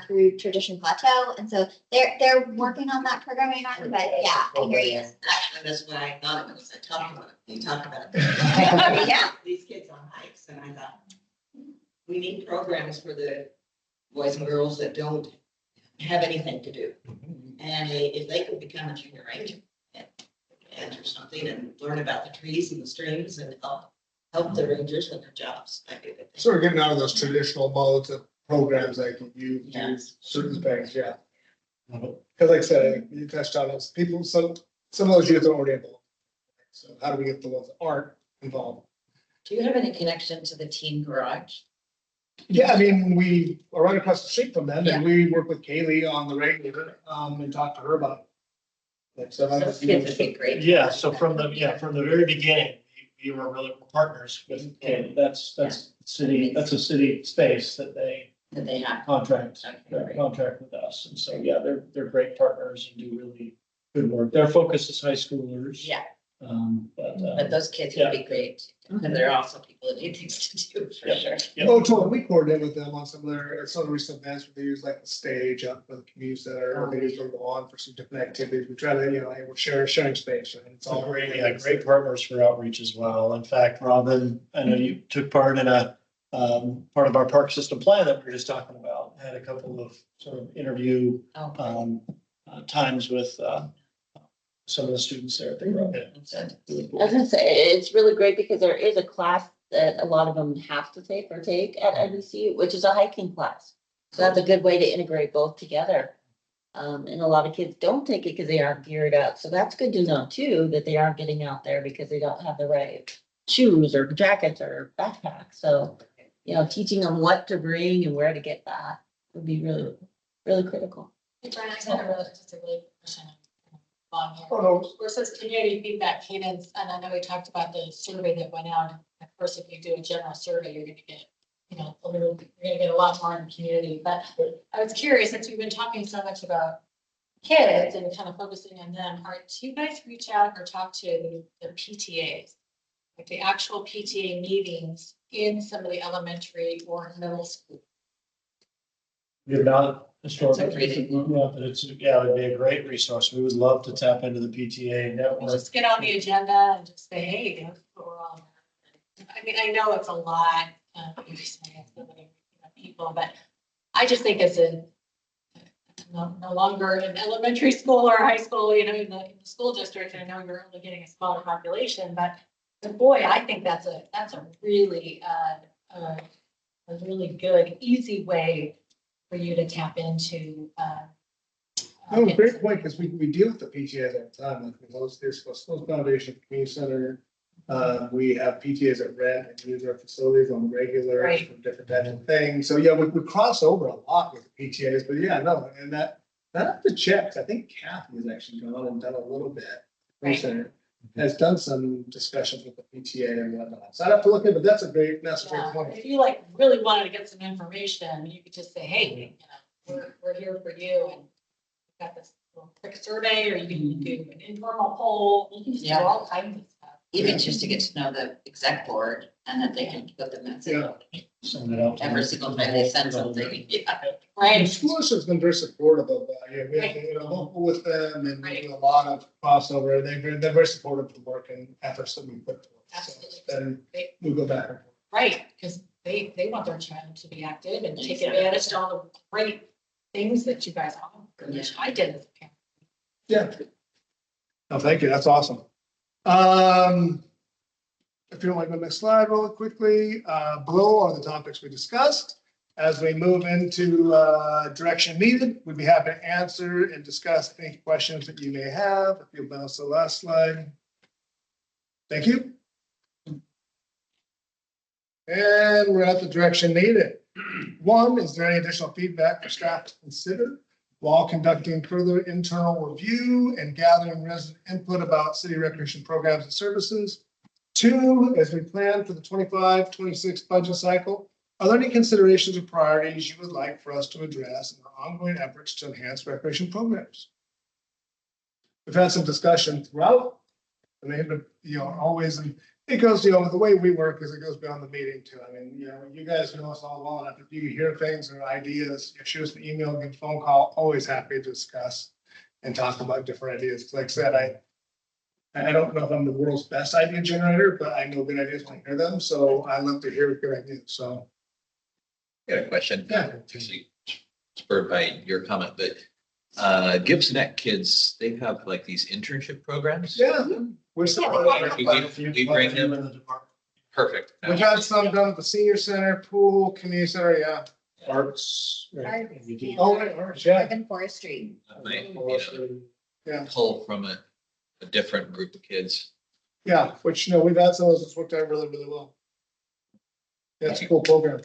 through Tradition Plateau, and so they're working on that programming. But yeah, I hear you. Actually, that's what I thought it was. I talked about it. You talked about it. Yeah, these kids on hikes, and I thought we need programs for the boys and girls that don't have anything to do. And if they could become a junior ranger and or something and learn about the trees and the streams and help the rangers with their jobs. Sort of getting out of those traditional modes of programs like you do Yes. certain things, yeah. Because like I said, you touched on those people, some of those youth are already involved. So how do we get the ones that aren't involved? Do you have any connection to the teen garage? Yeah, I mean, we are right across the street from them and we work with Kaylee on the regular, and talk to her about it. So kids would be great. Yeah, so from the very beginning, we were really partners with Kate. That's city, that's a city space that they have contract with us. And so, yeah, they're great partners and do really good work. Their focus is high schoolers. Yeah. But those kids would be great. And they're also people that need things to do for sure. Yeah. Oh, totally. We coordinate with them on some of the recent events where they use like the stage up for the community center, or they use the lawn for some different activities. We try to, hey, we're sharing space, right? It's all great partners for outreach as well. In fact, Robin, I know you took part in a part of our park system plan that we were just talking about. Had a couple of sort of interview times with some of the students there at the group. I was gonna say, it's really great because there is a class that a lot of them have to take at IBC, which is a hiking class. So that's a good way to integrate both together. And a lot of kids don't take it because they aren't geared up. So that's good to know too, that they aren't getting out there because they don't have the right shoes or jackets or backpacks. So, teaching them what to bring and where to get that would be really, really critical. Hey, Brian, I just had a really quick question on here. Oh, no. Where it says community feedback cadence, and I know we talked about the survey that went out. Of course, if you do a general survey, you're gonna get, you know, we're gonna get a lot more in the community, but I was curious, since we've been talking so much about kids and kind of focusing on them, do you guys reach out or talk to the PTAs? Like the actual PTA meetings in some of the elementary or middle school? You're not historically, It's a great idea. but it'd be a great resource. We would love to tap into the PTA We network. just get on the agenda and just say, hey, that's what we're all about. I mean, I know it's a lot, you're saying it's so many people, but I just think as a no longer in elementary school or high school, you know, in the school district, I know you're only getting a smaller population, but boy, I think that's a really, a really good, easy way for you to tap into. No, great point, because we deal with the PTAs all the time, like we host this, Schools Foundation, Community Center. We have PTAs that rent and use our facilities on the regular Right. for different types of things. So yeah, we cross over a lot with the PTAs, but yeah, no, and that have to check. I think Kathy has actually gone and done a little bit. Right. Center has done some discussions with the PTA and whatnot. So I'd have to look at, but that's a great Yeah, point. if you like really wanted to get some information, you could just say, hey, you know, we're here for you and we've got this little quick survey, or you can do an informal poll, you can just do Yeah. all kinds of stuff. Even just to get to know the exec board and that they can put the message Yeah. out Send it out. to every the- single time they send something. Yeah. The Right, school district's been very supportive of that. Yeah, we have, you know, local with them and we do a lot of crossover. They're very supportive of the work and efforts that we put forth. So then They- we go back and forth. right, because they want their child to be active and take Exactly. advantage of all the great things that you guys offer, which I did as a parent. Yeah. No, thank you. That's awesome. If you don't like the next slide really quickly, below are the topics we discussed. As we move into direction needed, we'd be happy to answer and discuss any questions that you may have. If you'll bounce the last slide. Thank you. And we're at the direction needed. One, is there any additional feedback for staff to consider while conducting further internal review and gathering resident input about city recreation programs and services? Two, as we plan for the 25-26 budget cycle, are there any considerations or priorities you would like for us to address in our ongoing efforts to enhance recreation programs? We've had some discussion throughout. I mean, but, you know, always, and it goes, you know, the way we work is it goes beyond the meeting too. I mean, you know, you guys know us all well enough. If you hear things or ideas, you shoot us an email, give a phone call, always happy to discuss and talk about different ideas. Like I said, I don't know if I'm the world's best idea generator, but I know good ideas when I hear them. So I love to hear good ideas. So. I got a question. Yeah. Actually spurred by your comment, but Gibson Neck kids, they have like these internship programs. Yeah, we're still. We bring them. Perfect. We've had some done at the senior center, pool, community center, yeah. Arts. Arts, Oh, right, arts, yeah. Urban forestry. They, you know, Yeah, pull from a different group of kids. yeah, which, you know, we've had some of those that's worked out really, really well. Yeah, it's a cool program.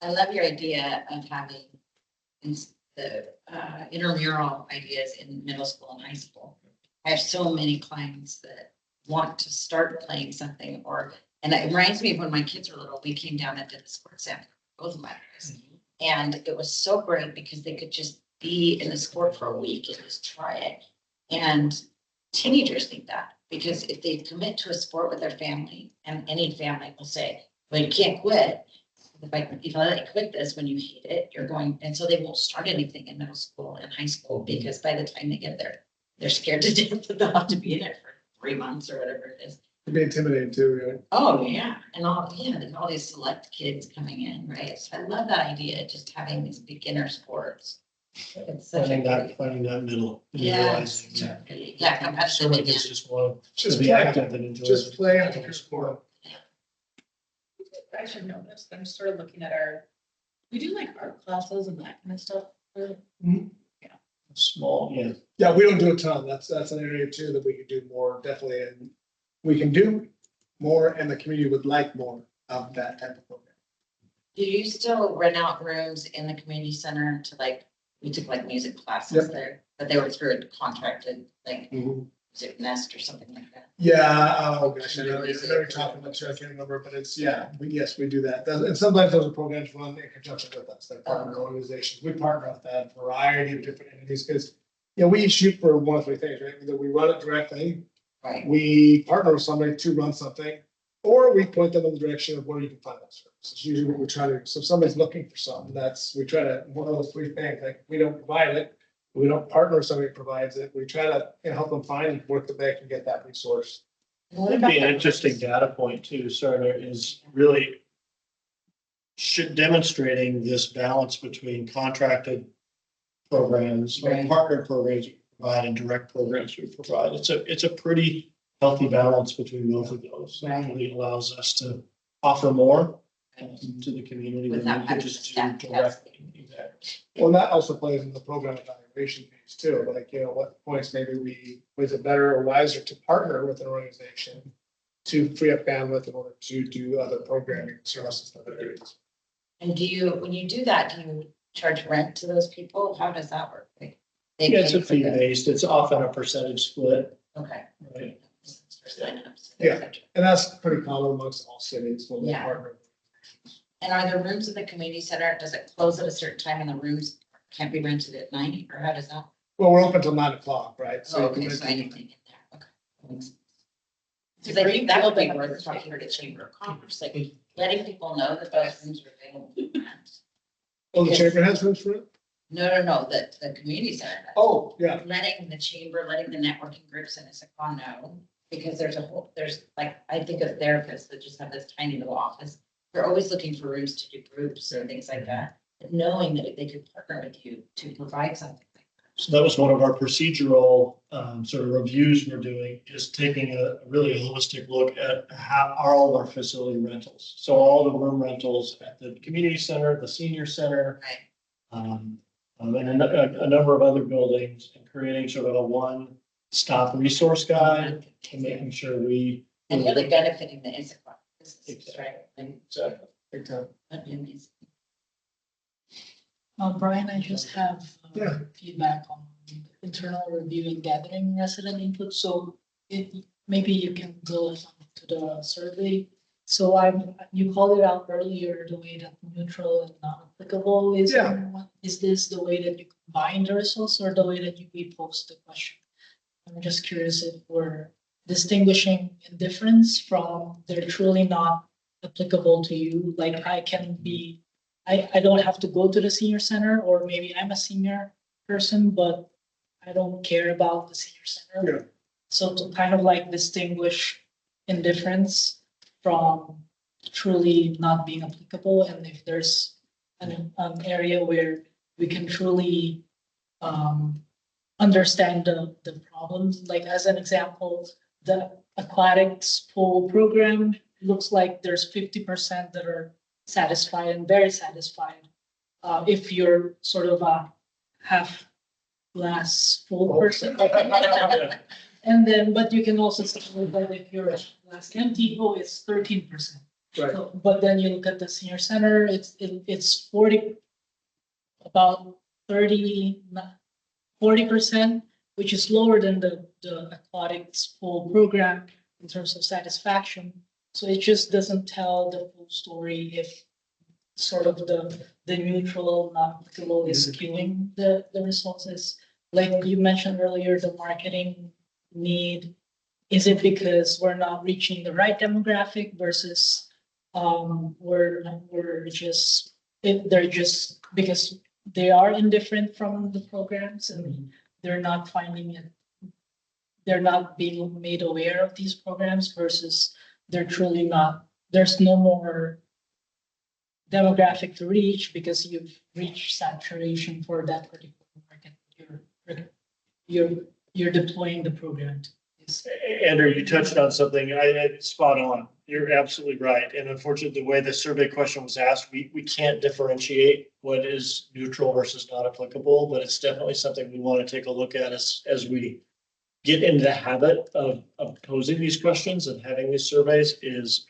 I love your idea of having the intramural ideas in middle school and high school. I have so many clients that want to start playing something and it reminds me of when my kids were little, we came down and did the sports center, both of my boys. And it was so great because they could just be in the sport for a week and just try it. And teenagers think that because if they commit to a sport with their family, and any family will say, well, you can't quit. If I let you quit this when you hate it, you're going, and so they won't start anything in middle school and high school because by the time they get there, they're scared to death that they'll have to be in it for 3 months or whatever it is. It'd be intimidating too, really. Oh, yeah. And there's all these select kids coming in, right? So I love that idea, just having these beginner sports. It's such a Finding that middle. Yeah. Realizing yeah, competitive. Somebody again. that's just want Just to be play. active and enjoy. Just play and your sport. I should know this, I'm sort of looking at we do like art classes and that kind of stuff. Small, yeah. Yeah, we don't do a ton. That's an area too that we could do more, definitely. And we can do more and the community would like more of that type of program. Do you still rent out rooms in the community center to we took music classes Yep. there, but they were through a contracted, Is it Nest or something like that? Yeah, oh gosh, I know you're talking about, sure, I can't remember, but it's, yeah, yes, we do that. And sometimes those programs run in conjunction with us, like partner organizations. We partner with that variety of different entities, because, you know, we shoot for one of three things, right? Either we run it directly, Right. we partner with somebody to run something, or we point them in the direction of where you can find that service. It's usually what we try to do. So if somebody's looking for something, we try to, one of those three things, like, we don't provide it. We don't partner with somebody who provides it. We try to, you know, help them find where they can get that resource. What It'd about be an the- interesting data point too, Sarah, is really demonstrating this balance between contracted programs, or Right. partner programs we provide, and direct programs we provide. It's a pretty healthy balance between both of those. It Right. really allows us to offer more to the community than Without we could having just to do stack directly. Exactly. Well, that also plays in the program evaluation piece too, like, you know, what points maybe was it better or wiser to partner with an organization to free up bandwidth in order to do other programming services in other areas. And do you, when you do that, do you charge rent to those people? How does that work? They Yeah, it's pay a for fee the- based. It's often a percentage split, Okay. right? For signups, Yeah. et cetera. And that's pretty common amongst all cities when we Yeah. partner. And are there rooms in the community center? Does it close at a certain time and the rooms can't be rented at night, or how does that? Well, we're open till 9 o'clock, right? So you can Okay, so rent- anything in there, okay. That makes sense. Because I think that would be worth talking to the Chamber of Commerce, like letting people know that those rooms are available. Oh, the chamber has rooms for it? No, the community center. does. Oh, yeah. Letting the chamber, letting the networking groups in Issaquah know, because there's like, I think of therapists that just have this tiny little office. They're always looking for rooms to do groups and things like that, and knowing that they could partner with you to provide something like that. So that was one of our procedural sort of reviews we're doing, is taking a really holistic look at how are all of our facility rentals. So all the room rentals at the community center, the senior center, Right. and a number of other buildings, and creating sort of a one-stop resource guide and making sure we. And really benefiting the Issaquah businesses, Exactly. right? And Exactly. Big time. that'd be amazing. Brian, I just have Yeah. feedback on internal review and gathering resident input. So maybe you can go to the survey. So you called it out earlier, the way that neutral and not applicable is. Yeah. Is this the way that you combine the results or the way that you repose the question? I'm just curious if we're distinguishing indifference from they're truly not applicable to you. Like I don't have to go to the senior center, or maybe I'm a senior person, but I don't care about the senior center. Yeah. So to kind of like distinguish indifference from truly not being applicable, and if there's an area where we can truly understand the problems, like as an example, the aquatics pool program looks like there's 50% that are satisfied and very satisfied. If you're sort of a half glass full person. And then, but you can also say that if you're a glass empty, oh, it's 13%. Right. But then you look at the senior center, it's 40, about 40%, which is lower than the aquatics pool program in terms of satisfaction. So it just doesn't tell the full story if sort of the neutral, not applicable is skewing the resources. Like you mentioned earlier, the marketing need, is it because we're not reaching the right demographic versus we're just, they're just because they are indifferent from the programs and they're not finding it, they're not being made aware of these programs versus they're truly not, there's no more demographic to reach because you've reached saturation for that particular market. You're deploying the program. Andrew, you touched on something, spot on. You're absolutely right. And unfortunately, the way the survey question was asked, we can't differentiate what is neutral versus not applicable, but it's definitely something we want to take a look at as we get into the habit of posing these questions and having these surveys, is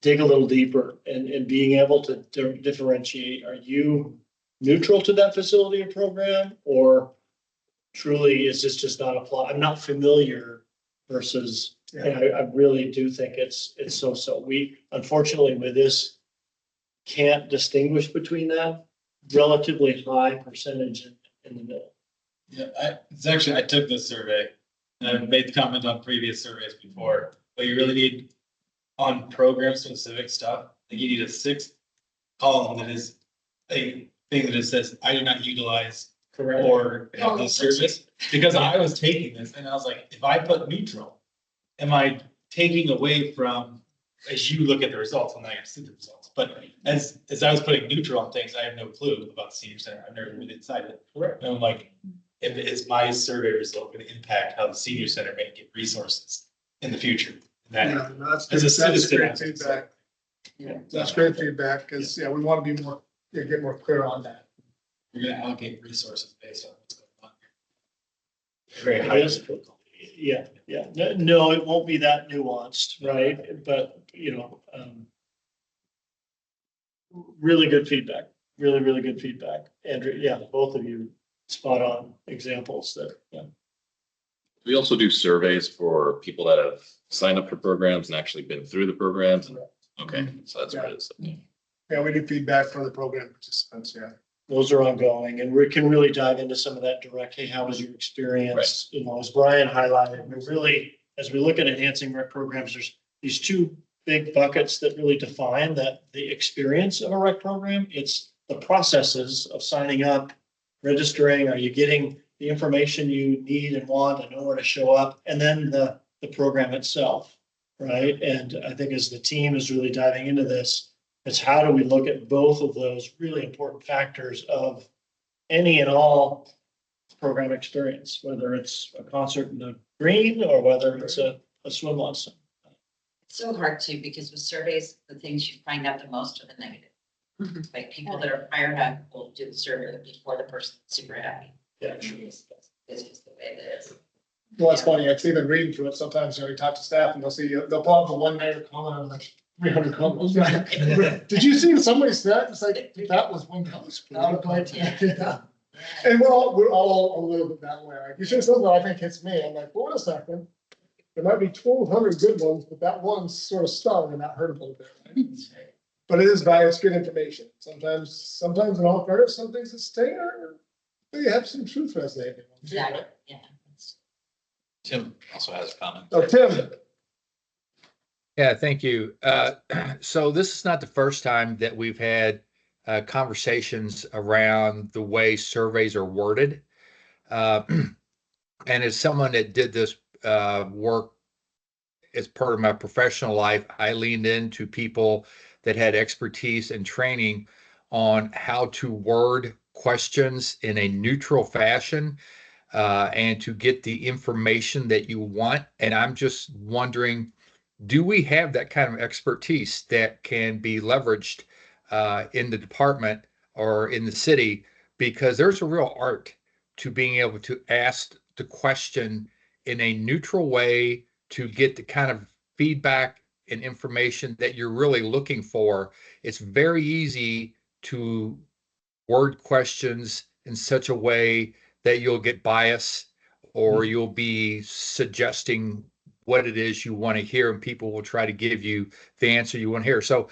dig a little deeper and being able to differentiate. Are you neutral to that facility or program, or truly, is this just not apply? I'm not familiar versus, and I really do think it's so. We, unfortunately, with this, can't distinguish between that relatively high percentage in the middle. Yeah, it's actually, I took this survey and I've made the comment on previous surveys before, but you really need on program specific stuff, like you need a 6th column that is a thing that just says, I do not utilize Correct. or have this service. Because I was taking this and I was like, if I put neutral, am I taking away from, as you look at the results, and I see the results, but as I was putting neutral on things, I have no clue about the senior center. I've never been inside it. Correct. And I'm like, if is my survey result going to impact how the senior center may get resources in the future? Yeah, that's As a citizen, great feedback. Yeah. That's great feedback, because, we want to be more, get more clear on that. You're going to allocate resources based on what's going on. Very high. Yeah. No, it won't be that nuanced, right? But, really good feedback, really good feedback. Andrew, yeah, both of you spot on examples that, We also do surveys for people that have signed up for programs and actually been through the programs. Okay, so that's what it is. Yeah, we do feedback for the program participants, those are ongoing, and we can really dive into some of that directly. How was your experience? As Brian highlighted, we really, as we look at enhancing rec programs, there's these two big buckets that really define the experience of a rec program. It's the processes of signing up, registering, are you getting the information you need and want and know where to show up, and then the program itself, right? And I think as the team is really diving into this, it's how do we look at both of those really important factors of any and all program experience, whether it's a concert in the green or whether it's a swim lesson. It's so hard too, because with surveys, the things you find out the most are the negative. Like people that are fired up will do the survey before the person's super happy. Yeah. It's just the way it is. Well, it's funny, I've even reading through it, sometimes, you talk to staff and they'll pull up a one negative comment on like 300 comments. Did you see somebody said, it's like, that was one comment. Yeah. And we're all a little bit that way. Like, you should have said that, I think it's me. I'm like, well, wait a second. There might be 1,200 good ones, but that one sort of stung and that hurt a little bit. Right? But it is valuable, it's good information. Sometimes in all fairness, some things that sting are, they have some truth resonating. Exactly, yeah. Tim also has a comment. Oh, Tim. Yeah, thank you. So this is not the first time that we've had conversations around the way surveys are worded. And as someone that did this work as part of my professional life, I leaned into people that had expertise and training on how to word questions in a neutral fashion and to get the information that you want. And I'm just wondering, do we have that kind of expertise that can be leveraged in the department or in the city? Because there's a real art to being able to ask the question in a neutral way to get the kind of feedback and information that you're really looking for. It's very easy to word questions in such a way that you'll get bias or you'll be suggesting what it is you want to hear, and people will try to give you the answer you want to hear. So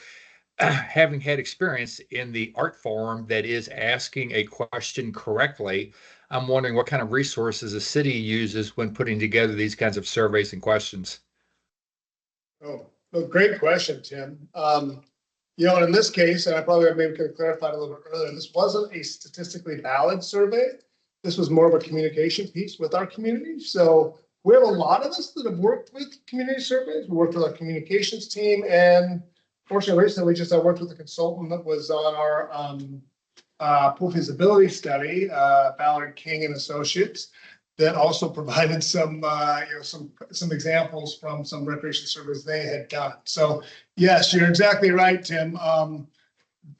having had experience in the art form that is asking a question correctly, I'm wondering what kind of resources the city uses when putting together these kinds of surveys and questions. Oh, well, great question, Tim. And in this case, and I probably maybe could have clarified a little bit earlier, this wasn't a statistically valid survey. This was more of a communication piece with our community. So we have a lot of us that have worked with community surveys. We worked with our communications team, and fortunately recently I worked with a consultant that was on our pool feasibility study, Ballard King and Associates, that also provided some examples from some recreation surveys they had done. So yes, you're exactly right, Tim.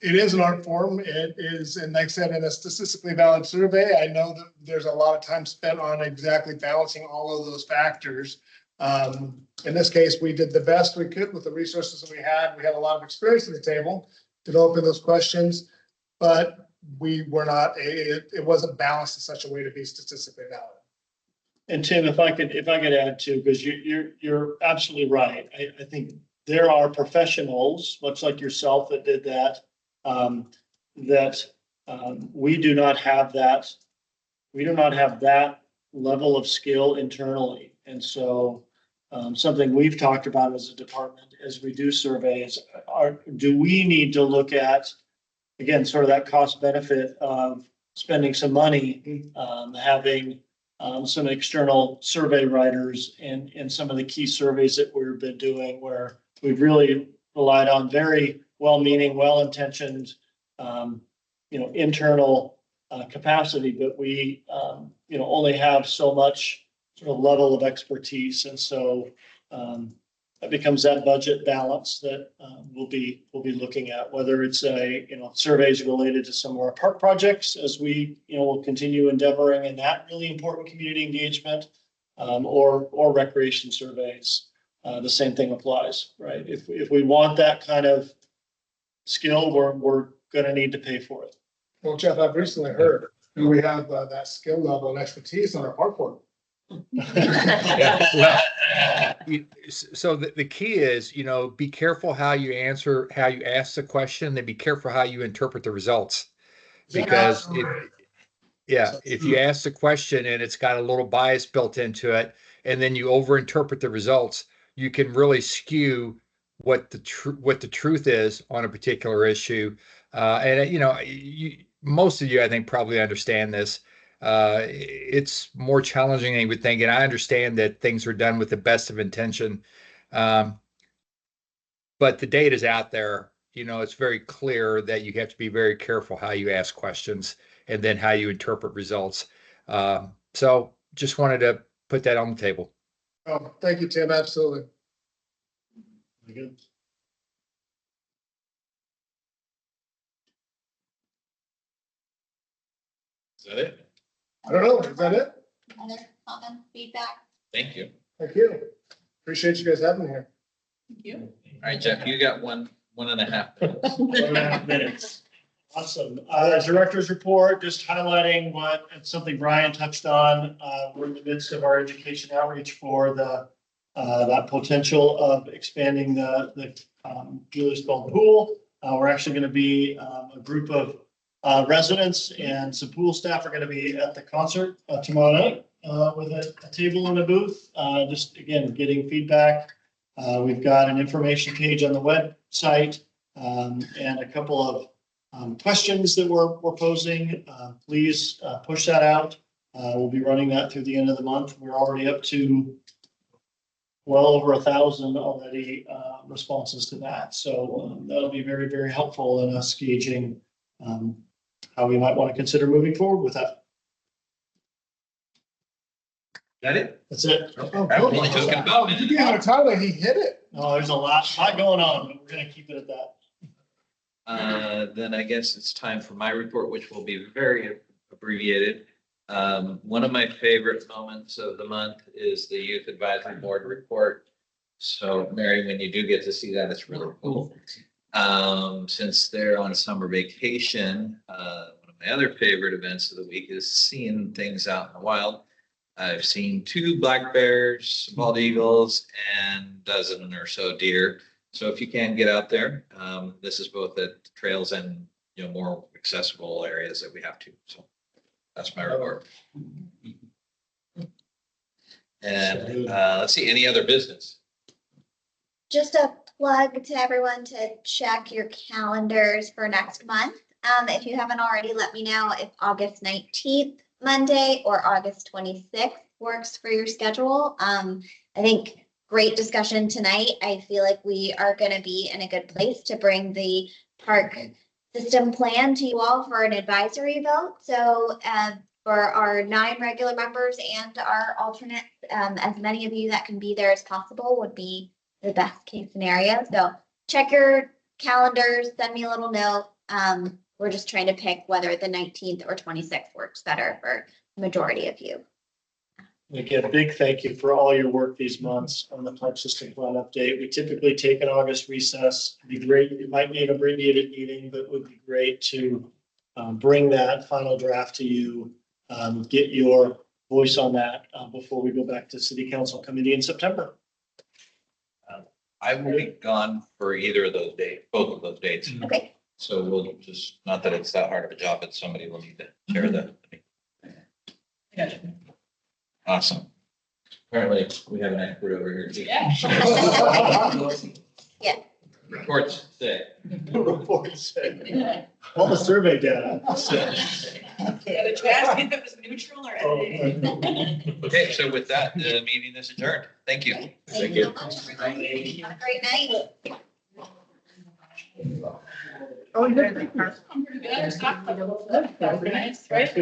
It is an art form. It is, and like I said, in a statistically valid survey, I know that there's a lot of time spent on exactly balancing all of those factors. In this case, we did the best we could with the resources that we had. We had a lot of experience at the table developing those questions, but we were not, it wasn't balanced in such a way to be statistically valid. And Tim, if I could add too, because you're absolutely right. I think there are professionals, much like yourself, that did that, we do not have that. We do not have that level of skill internally. And so something we've talked about as a department as we do surveys do we need to look at, again, sort of that cost benefit of spending some money, having some external survey writers in some of the key surveys that we've been doing, where we've really relied on very well-meaning, well-intentioned, internal capacity, but we, only have so much sort of level of expertise. And so that becomes that budget balance that we'll be looking at, whether it's surveys related to some of our park projects as we, will continue endeavoring in that really important community engagement, or recreation surveys. The same thing applies, right? If we want that kind of skill, we're going to need to pay for it. Well, Jeff, I've recently heard we have that skill level and expertise on our park board. Yeah, well, so the key is, be careful how you ask the question, then be careful how you interpret the results. Because if you ask the question and it's got a little bias built into it, and then you overinterpret the results, you can really skew what the truth is on a particular issue. Most of you, I think, probably understand this. It's more challenging than you would think, and I understand that things are done with the best of intention. But the data is out there. It's very clear that you have to be very careful how you ask questions and then how you interpret results. So just wanted to put that on the table. Oh, thank you, Tim. Absolutely. Very good. Is that it? I don't know. Is that it? Other comments, feedback? Thank you. Thank you. Appreciate you guys having me here. Thank you. All right, Jeff, you got one and a half minutes. 1.5 minutes. Awesome. Director's report, just highlighting it's something Brian touched on. We're in the midst of our education outreach for that potential of expanding the Julius Bell pool. We're actually going to be a group of residents and some pool staff are going to be at the concert tomorrow night with a table and a booth. Just again, getting feedback. We've got an information page on the website and a couple of questions that we're posing. Please push that out. We'll be running that through the end of the month. We're already up to well over 1,000 already responses to that. So that'll be very, very helpful in us gauging how we might want to consider moving forward with that. That it? That's it. Oh, I only took about a minute. You had a title, he hit it. No, there's a lot going on, but we're going to keep it at that. Then I guess it's time for my report, which will be very abbreviated. One of my favorite moments of the month is the Youth Advisory Board report. So Mary, when you do get to see that, it's really cool. Since they're on summer vacation, one of my other favorite events of the week is seeing things out in the wild. I've seen 2 black bears, bald eagles, and a dozen or so deer. So if you can get out there, this is both at trails and more accessible areas that we have to. So that's my report. And let's see, any other business? Just a plug to everyone to check your calendars for next month. If you haven't already, let me know if August 19th, Monday, or August 26th works for your schedule. I think great discussion tonight. I feel like we are going to be in a good place to bring the park system plan to you all for an advisory vote. So for our 9 regular members and our alternates, as many of you that can be there as possible would be the best case scenario. So check your calendars, send me a little note. We're just trying to pick whether the 19th or 26th works better for the majority of you. Again, a big thank you for all your work these months on the park system plan update. We typically take an August recess. It'd be great. It might be an abbreviated meeting, but it would be great to bring that final draft to you, get your voice on that before we go back to city council committee in September. I will be gone for either of those dates, both of those dates. Okay. So we'll just, not that it's that hard of a job, but somebody will need to chair the. Awesome. Apparently, we have an expert over here too. Yeah. Reports say. Report said, all the survey data said. Yeah, did you ask if it was neutral or edited? Okay, so with that, the meeting is adjourned. Thank you. Thank you so much, everybody. Have a great night. Oh, you're pretty good. Stock. Nice, right?